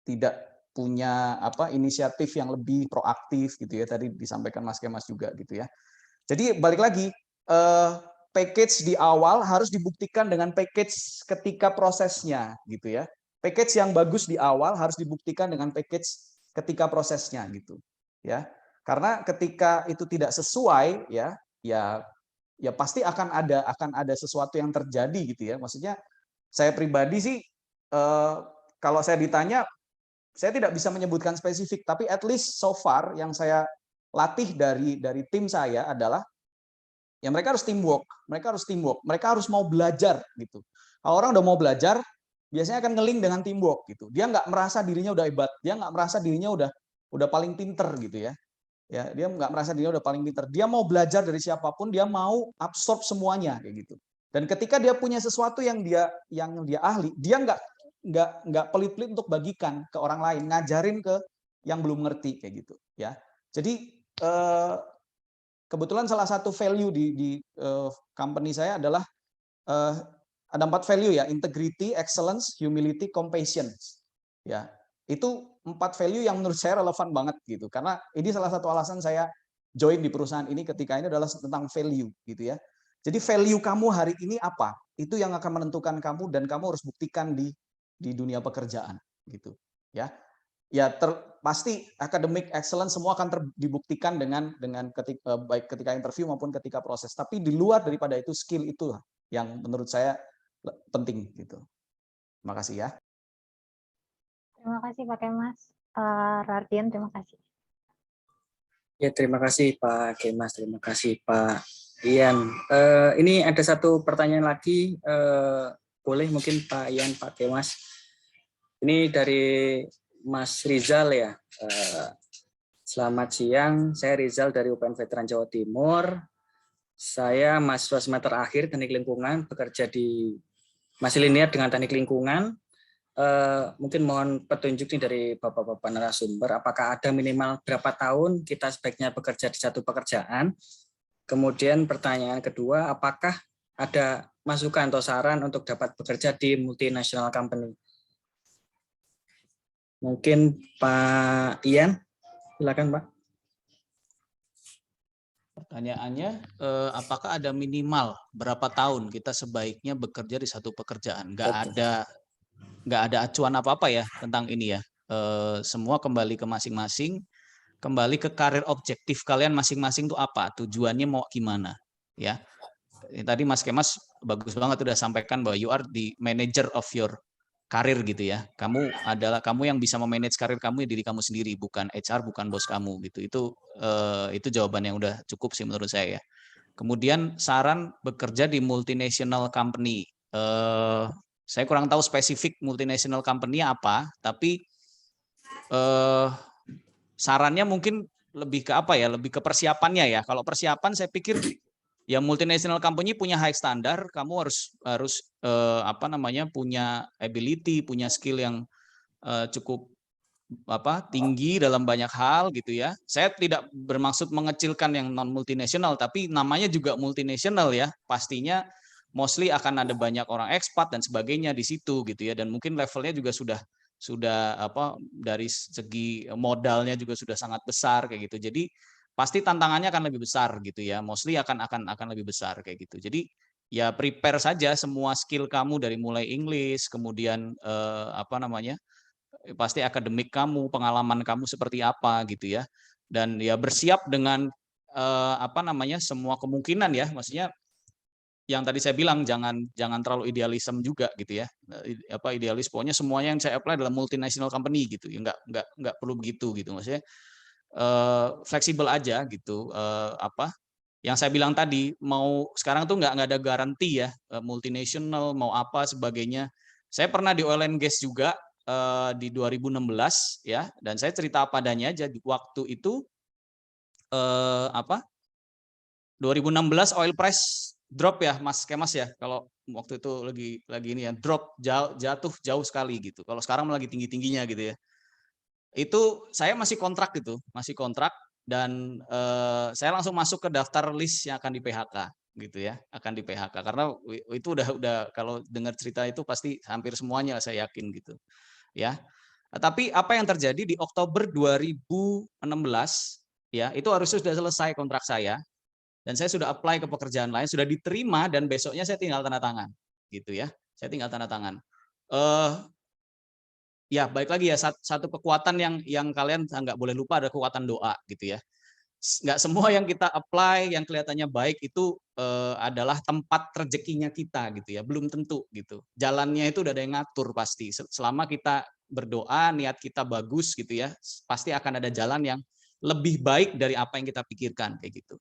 tidak punya inisiatif yang lebih proaktif gitu ya, tadi disampaikan Mas Kemas juga gitu ya. Jadi balik lagi, package di awal harus dibuktikan dengan package ketika prosesnya gitu ya. Package yang bagus di awal harus dibuktikan dengan package ketika prosesnya gitu ya. Karena ketika itu tidak sesuai ya pasti akan ada sesuatu yang terjadi gitu ya. Maksudnya saya pribadi sih kalau saya ditanya, saya tidak bisa menyebutkan spesifik, tapi at least so far yang saya latih dari tim saya adalah ya mereka harus teamwork, mereka harus mau belajar gitu. Kalau orang udah mau belajar, biasanya akan ngeling dengan teamwork gitu. Dia nggak merasa dirinya udah hebat, dia nggak merasa dirinya udah paling pinter gitu ya. Ya, dia nggak merasa dirinya udah paling pinter. Dia mau belajar dari siapapun, dia mau absorb semuanya kayak gitu. Dan ketika dia punya sesuatu yang dia ahli, dia nggak pelit-pelit untuk bagikan ke orang lain, ngajarin ke yang belum ngerti kayak gitu ya. Jadi kebetulan salah satu value di company saya adalah ada 4 value ya: integrity, excellence, humility, compassion. Ya, itu 4 value yang menurut saya relevan banget gitu. Karena ini salah satu alasan saya join di perusahaan ini ketika ini adalah tentang value gitu ya. Jadi value kamu hari ini apa? Itu yang akan menentukan kamu, dan kamu harus buktikan di dunia pekerjaan gitu ya. Ya pasti academic excellence semua akan dibuktikan dengan baik ketika interview maupun ketika proses. Tapi di luar daripada itu, skill itu yang menurut saya penting gitu. Terima kasih ya. Terima kasih Pak Kemas. Rardian, terima kasih. Ya, terima kasih Pak Kemas, terima kasih Pak Ian. Ini ada satu pertanyaan lagi, boleh mungkin Pak Ian, Pak Kemas. Ini dari Mas Rizal ya. Selamat siang, saya Rizal dari UPN Veteran Jawa Timur. Saya mahasiswa semester akhir teknik lingkungan, bekerja masih linear dengan teknik lingkungan. Mungkin mohon petunjuk nih dari Bapak-Bapak narasumber, apakah ada minimal berapa tahun kita sebaiknya bekerja di satu pekerjaan? Kemudian pertanyaan kedua, apakah ada masukan atau saran untuk dapat bekerja di multinational company? Mungkin Pak Ian, silakan Pak. Pertanyaannya, apakah ada minimal berapa tahun kita sebaiknya bekerja di satu pekerjaan? Nggak ada acuan apa-apa ya tentang ini ya. Semua kembali ke masing-masing, kembali ke karir objektif kalian masing-masing itu apa, tujuannya mau gimana ya. Tadi Mas Kemas bagus banget udah sampaikan bahwa you are the manager of your karir gitu ya. Kamu yang bisa memanage karir kamu diri kamu sendiri, bukan HR, bukan bos kamu gitu. Itu jawaban yang udah cukup sih menurut saya ya. Kemudian saran bekerja di multinational company. Saya kurang tahu spesifik multinational company apa, tapi sarannya mungkin lebih ke apa ya? Lebih ke persiapannya ya. Kalau persiapan saya pikir ya multinational company punya high standar, kamu harus punya ability, punya skill yang cukup tinggi dalam banyak hal gitu ya. Saya tidak bermaksud mengecilkan yang non multinational, tapi namanya juga multinational ya. Pastinya mostly akan ada banyak orang ekspat dan sebagainya di situ gitu ya. Dan mungkin levelnya juga sudah dari segi modalnya juga sudah sangat besar kayak gitu. Jadi pasti tantangannya akan lebih besar gitu ya, mostly akan lebih besar kayak gitu. Jadi ya prepare saja semua skill kamu dari mulai English, kemudian pasti akademik kamu, pengalaman kamu seperti apa gitu ya, dan ya bersiap dengan semua kemungkinan ya, maksudnya yang tadi saya bilang jangan terlalu idealisme juga gitu ya, idealis pokoknya semuanya yang saya apply adalah multinational company gitu ya, nggak perlu begitu gitu, maksudnya fleksibel aja gitu. Yang saya bilang tadi, mau sekarang tuh nggak ada garansi ya, multinational mau apa sebagainya. Saya pernah di oil and gas juga di 2016 ya, dan saya cerita apa adanya aja. Waktu itu 2016 oil price drop ya Mas Kemas ya, kalau waktu itu lagi ini ya, drop jatuh jauh sekali gitu. Kalau sekarang lagi tinggi-tingginya gitu ya. Itu saya masih kontrak dan saya langsung masuk ke daftar list yang akan di PHK gitu ya, akan di PHK karena itu udah kalau dengar cerita itu pasti hampir semuanya saya yakin gitu ya. Tapi apa yang terjadi di Oktober 2016 ya, itu harusnya sudah selesai kontrak saya dan saya sudah apply ke pekerjaan lain, sudah diterima dan besoknya saya tinggal tanda tangan gitu ya. Saya tinggal tanda tangan. Ya, baik lagi ya, satu kekuatan yang kalian nggak boleh lupa ada kekuatan doa gitu ya. Nggak semua yang kita apply yang kelihatannya baik itu adalah tempat rezekinya kita gitu ya, belum tentu gitu. Jalannya itu udah ada yang ngatur pasti. Selama kita berdoa, niat kita bagus gitu ya, pasti akan ada jalan yang lebih baik dari apa yang kita pikirkan kayak gitu.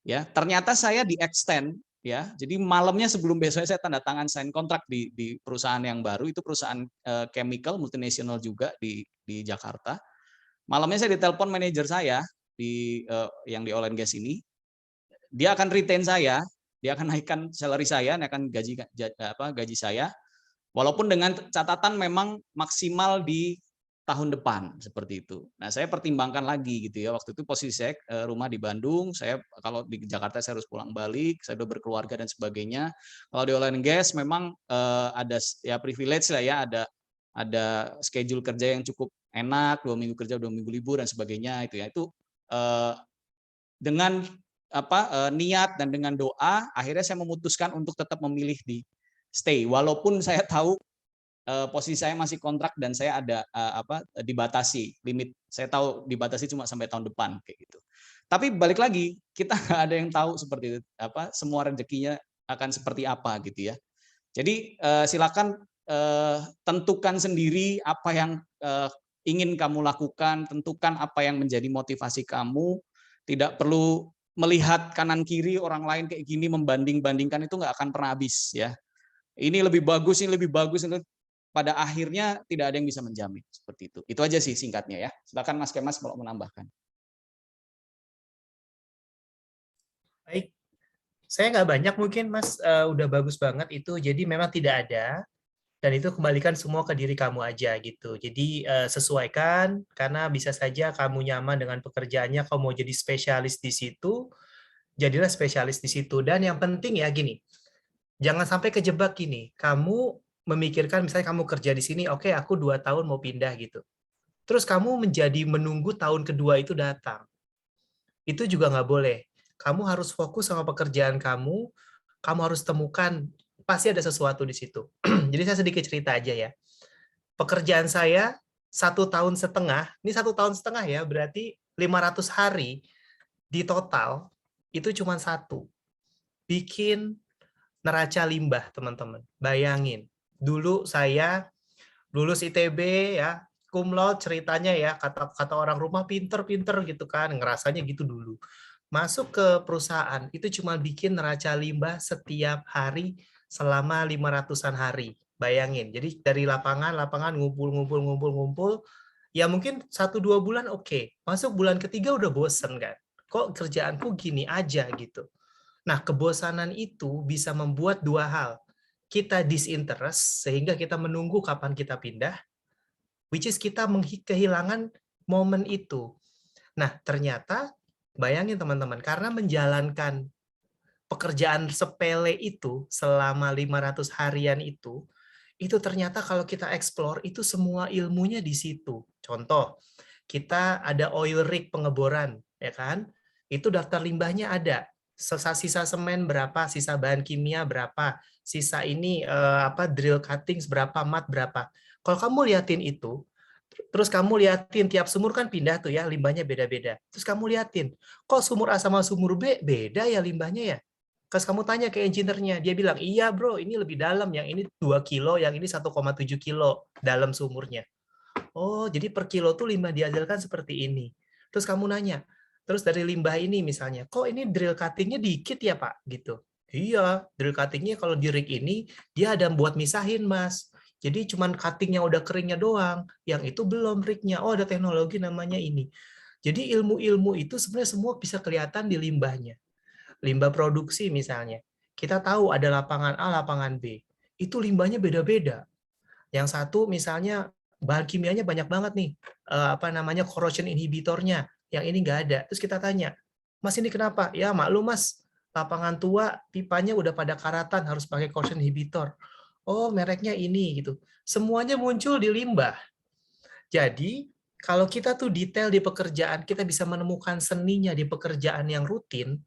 Ya, ternyata saya di extend ya. Jadi malamnya sebelum besoknya saya tanda tangan sign kontrak di perusahaan yang baru, itu perusahaan chemical multinational juga di Jakarta. Malamnya saya ditelepon manajer saya yang di oil and gas ini, dia akan retain saya, dia akan naikkan salary saya, naikkan gaji saya, walaupun dengan catatan memang maksimal di tahun depan seperti itu. Nah, saya pertimbangkan lagi gitu ya. Waktu itu posisi saya rumah di Bandung, saya kalau di Jakarta saya harus pulang balik, saya udah berkeluarga dan sebagainya. Kalau di oil and gas memang ada ya privilege lah ya, ada schedule kerja yang cukup enak, 2 minggu kerja, 2 minggu libur dan sebagainya itu ya. Itu dengan niat dan dengan doa akhirnya saya memutuskan untuk tetap memilih di stay walaupun saya tahu posisi saya masih kontrak dan saya ada dibatasi limit, saya tahu dibatasi cuma sampai tahun depan kayak gitu. Tapi balik lagi kita nggak ada yang tahu seperti itu semua rezekinya akan seperti apa gitu ya. Jadi silakan tentukan sendiri apa yang ingin kamu lakukan, tentukan apa yang menjadi motivasi kamu. Tidak perlu melihat kanan kiri orang lain kayak gini membanding-bandingkan, itu nggak akan pernah habis ya. Ini lebih bagus, ini lebih bagus. Pada akhirnya tidak ada yang bisa menjamin seperti itu. Itu aja sih singkatnya ya. Silakan Mas Kemas kalau menambahkan. Baik, saya nggak banyak mungkin Mas, udah bagus banget itu. Jadi memang tidak ada, dan itu kembalikan semua ke diri kamu aja gitu. Jadi sesuaikan, karena bisa saja kamu nyaman dengan pekerjaannya, kamu mau jadi spesialis di situ, jadilah spesialis di situ. Dan yang penting ya gini, jangan sampai kejebak gini, kamu memikirkan misalnya kamu kerja di sini, oke aku 2 tahun mau pindah gitu. Terus kamu menunggu tahun kedua itu datang. Itu juga nggak boleh. Kamu harus fokus sama pekerjaan kamu harus temukan, pasti ada sesuatu di situ. Jadi saya sedikit cerita aja ya. Pekerjaan saya 1 tahun setengah, ini 1 tahun setengah ya, berarti 500 hari di total, itu cuma 1. Bikin neraca limbah, teman-teman. Bayangin. Dulu saya lulus ITB ya, cum laude ceritanya ya, kata orang rumah pinter-pinter gitu kan, ngerasanya gitu dulu. Masuk ke perusahaan, itu cuma bikin neraca limbah setiap hari selama 500-an hari. Bayangin, jadi dari lapangan ngumpul, ya mungkin 1-2 bulan oke. Masuk bulan ketiga udah bosen kan, kok kerjaanku gini aja gitu. Nah, kebosanan itu bisa membuat 2 hal. Kita disinterest, sehingga kita menunggu kapan kita pindah, which is kita kehilangan momen itu. Nah, ternyata, bayangin teman-teman, karena menjalankan pekerjaan sepele itu selama 500 harian itu ternyata kalau kita explore, itu semua ilmunya di situ. Contoh, kita ada oil rig pengeboran, ya kan? Itu daftar limbahnya ada. Sisa semen berapa, sisa bahan kimia berapa, sisa ini drill cuttings berapa, mat berapa. Kalau kamu liatin itu, terus kamu liatin tiap sumur kan pindah tuh ya, limbahnya beda-beda. Terus kamu liatin, kok sumur A sama sumur B beda ya limbahnya ya? Terus kamu tanya ke engineer-nya, dia bilang, iya bro, ini lebih dalam, yang ini 2 kilo, yang ini 1,7 kilo dalam sumurnya. Oh, jadi per kilo tuh limbah dihasilkan seperti ini. Terus kamu nanya, terus dari limbah ini misalnya, kok ini drill cutting-nya dikit ya Pak? Gitu. Iya, drill cutting-nya kalau di rig ini, dia ada buat misahin Mas. Jadi cuman cutting yang udah keringnya doang, yang itu belum rig-nya. Oh, ada teknologi namanya ini. Jadi ilmu-ilmu itu sebenarnya semua bisa kelihatan di limbahnya. Limbah produksi misalnya, kita tahu ada lapangan A, lapangan B. Itu limbahnya beda-beda. Yang satu misalnya bahan kimianya banyak banget nih, corrosion inhibitornya, yang ini nggak ada. Terus kita tanya, Mas ini kenapa? Ya maklum Mas, lapangan tua pipanya udah pada karatan harus pakai corrosion inhibitor. Oh, mereknya ini gitu. Semuanya muncul di limbah. Jadi, kalau kita tuh detail di pekerjaan, kita bisa menemukan seninya di pekerjaan yang rutin,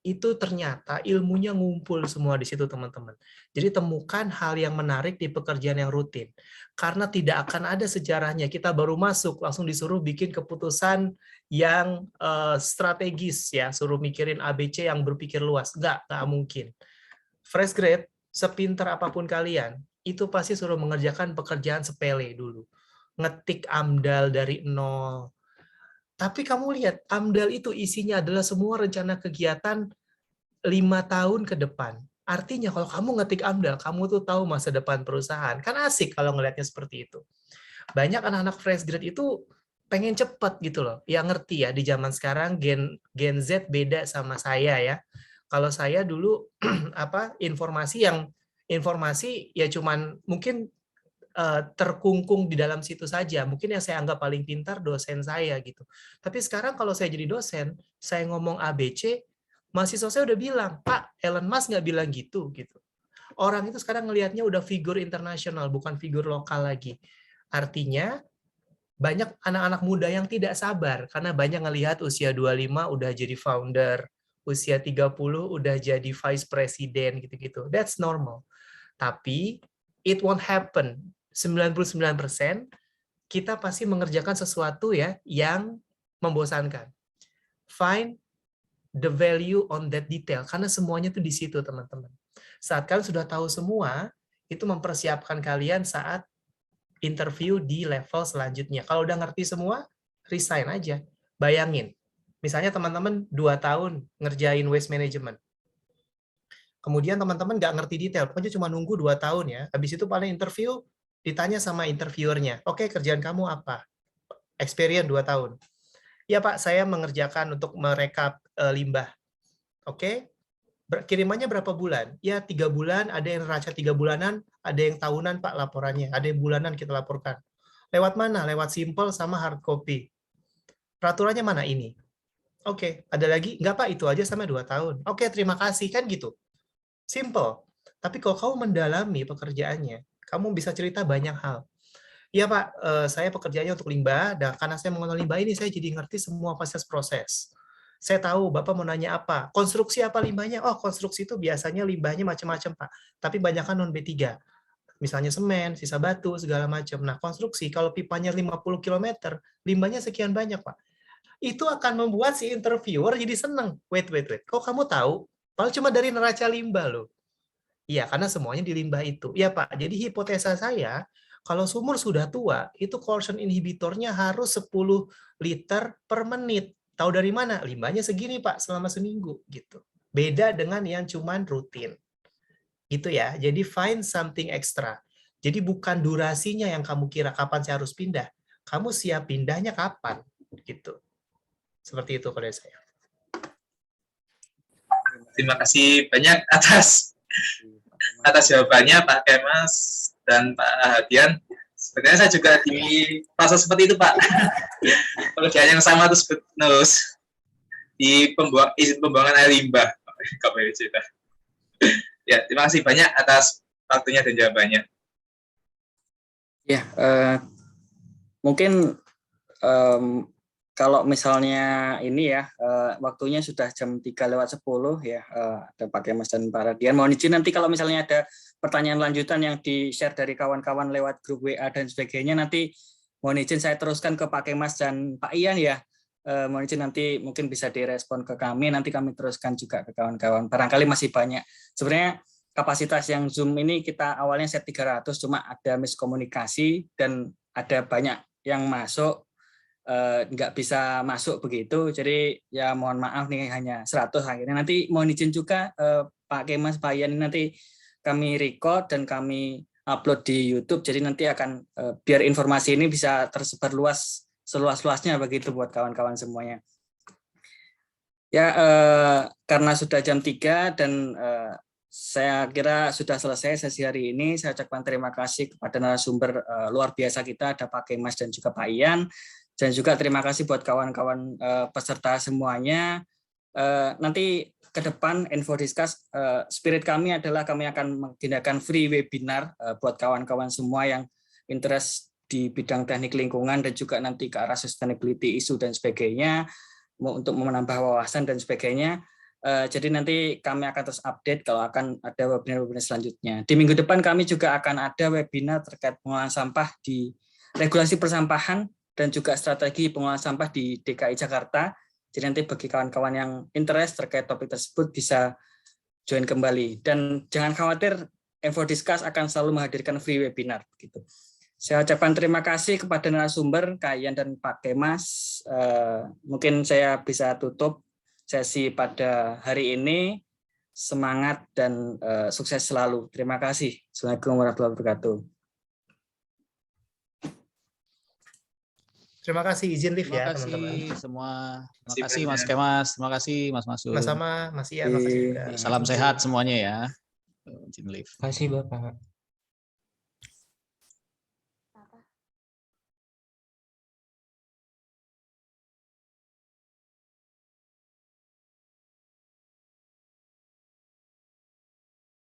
itu ternyata ilmunya ngumpul semua di situ, teman-teman. Jadi temukan hal yang menarik di pekerjaan yang rutin. Karena tidak akan ada sejarahnya, kita baru masuk, langsung disuruh bikin keputusan yang strategis, ya, suruh mikirin ABC yang berpikir luas. Nggak mungkin. Fresh grade, sepinter apapun kalian, itu pasti suruh mengerjakan pekerjaan sepele dulu. Ngetik AMDAL dari nol. Tapi kamu lihat, AMDAL itu isinya adalah semua rencana kegiatan 5 tahun ke depan. Artinya kalau kamu ngetik AMDAL, kamu tuh tahu masa depan perusahaan. Kan asik kalau ngelihatnya seperti itu. Banyak anak-anak fresh grade itu pengen cepet gitu loh. Yang ngerti ya, di zaman sekarang Gen Z beda sama saya ya. Kalau saya dulu informasi ya cuman mungkin terkungkung di dalam situ saja. Mungkin yang saya anggap paling pintar dosen saya gitu. Tapi sekarang kalau saya jadi dosen, saya ngomong ABC, mahasiswa saya udah bilang, Pak, Elon Musk nggak bilang gitu. Orang itu sekarang ngelihatnya udah figur internasional, bukan figur lokal lagi. Artinya, banyak anak-anak muda yang tidak sabar, karena banyak ngelihat usia 25 udah jadi founder, usia 30 udah jadi vice president, gitu-gitu. That's normal. Tapi, it won't happen. 99% kita pasti mengerjakan sesuatu ya yang membosankan. Find the value on that detail, karena semuanya tuh di situ, teman-teman. Saat kalian sudah tahu semua, itu mempersiapkan kalian saat interview di level selanjutnya. Kalau udah ngerti semua, resign aja. Bayangin, misalnya teman-teman 2 tahun ngerjain waste management. Kemudian teman-teman nggak ngerti detail, pokoknya cuma nunggu 2 tahun ya. Habis itu paling interview, ditanya sama interviewernya, oke, kerjaan kamu apa? Experience 2 tahun. Ya Pak, saya mengerjakan untuk merekap limbah. Oke, kirimannya berapa bulan? Ya 3 bulan, ada yang neraca 3 bulanan, ada yang tahunan Pak laporannya, ada yang bulanan kita laporkan. Lewat mana? Lewat simple sama hard copy. Peraturannya mana ini? Oke, ada lagi? Enggak Pak, itu aja sama 2 tahun. Oke, terima kasih, kan gitu. Simple. Tapi kalau kamu mendalami pekerjaannya, kamu bisa cerita banyak hal. Iya Pak, saya pekerjaannya untuk limbah, dan karena saya mengenal limbah ini, saya jadi ngerti semua proses. Saya tahu Bapak mau nanya apa. Konstruksi apa limbahnya? Oh, konstruksi itu biasanya limbahnya macam-macam Pak. Tapi banyakan non B3. Misalnya semen, sisa batu, segala macam. Nah, konstruksi, kalau pipanya 50 km, limbahnya sekian banyak Pak. Itu akan membuat si interviewer jadi seneng. Wait. Kok kamu tahu? Padahal cuma dari neraca limbah loh. Iya, karena semuanya di limbah itu. Iya Pak, jadi hipotesa saya, kalau sumur sudah tua, itu corrosion inhibitornya harus 10 liter per menit. Tahu dari mana? Limbahnya segini Pak, selama seminggu. Gitu. Beda dengan yang cuman rutin. Gitu ya, jadi find something extra. Jadi bukan durasinya yang kamu kira kapan saya harus pindah. Kamu siap pindahnya kapan. Gitu. Seperti itu kalau saya. Terima kasih banyak atas jawabannya Pak Kemas dan Pak Hadian. Sebenarnya saya juga di proses seperti itu Pak. Pekerjaan yang sama terus di izin pembuangan air limbah. Ya, terima kasih banyak atas waktunya dan jawabannya. Ya, mungkin kalau misalnya ini ya, waktunya sudah jam 3:10 ya, ada Pak Kemas dan Pak Radian. Mohon izin nanti kalau misalnya ada pertanyaan lanjutan yang di-share dari kawan-kawan lewat grup WA dan sebagainya, nanti mohon izin saya teruskan ke Pak Kemas dan Pak Ian ya. Mohon izin nanti mungkin bisa direspon ke kami, nanti kami teruskan juga ke kawan-kawan. Barangkali masih banyak. Sebenarnya kapasitas yang Zoom ini kita awalnya set 300, cuma ada miskomunikasi dan ada banyak yang masuk, nggak bisa masuk begitu, jadi ya mohon maaf nih hanya 100 akhirnya. Nanti mohon izin juga Pak Kemas, Pak Ian, nanti kami record dan kami upload di YouTube, jadi nanti akan biar informasi ini bisa tersebar luas, seluas-luasnya begitu buat kawan-kawan semuanya. Ya, karena sudah jam 3 dan saya kira sudah selesai sesi hari ini. Saya ucapkan terima kasih kepada narasumber luar biasa kita, ada Pak Kemas dan juga Pak Ian. Dan juga terima kasih buat kawan-kawan peserta semuanya. nanti ke depan InfoDiscuss, spirit kami adalah kami akan menggunakan free webinar buat kawan-kawan semua yang interest di bidang teknik lingkungan dan juga nanti ke arah sustainability isu dan sebagainya, untuk menambah wawasan dan sebagainya. Jadi nanti kami akan terus update kalau akan ada webinar-webinar selanjutnya. Di minggu depan kami juga akan ada webinar terkait pengolahan sampah di regulasi persampahan dan juga strategi pengolahan sampah di DKI Jakarta. Jadi nanti bagi kawan-kawan yang interest terkait topik tersebut bisa join kembali. Dan jangan khawatir, InfoDiscuss akan selalu menghadirkan free webinar. Gitu. Saya ucapkan terima kasih kepada narasumber, Kak Ian dan Pak Kemas. Mungkin saya bisa tutup sesi pada hari ini. Semangat dan sukses selalu. Terima kasih. Assalamualaikum warahmatullahi wabarakatuh. Terima kasih, izin live Terima ya kasih teman-teman. semua. Terima Terima kasih kasih Mas banyak. Kemas. Terima kasih Mas Masul. Sama-sama, Mas Ian, makasih juga. Salam sehat semuanya ya. Izin live. Terima kasih Bapak.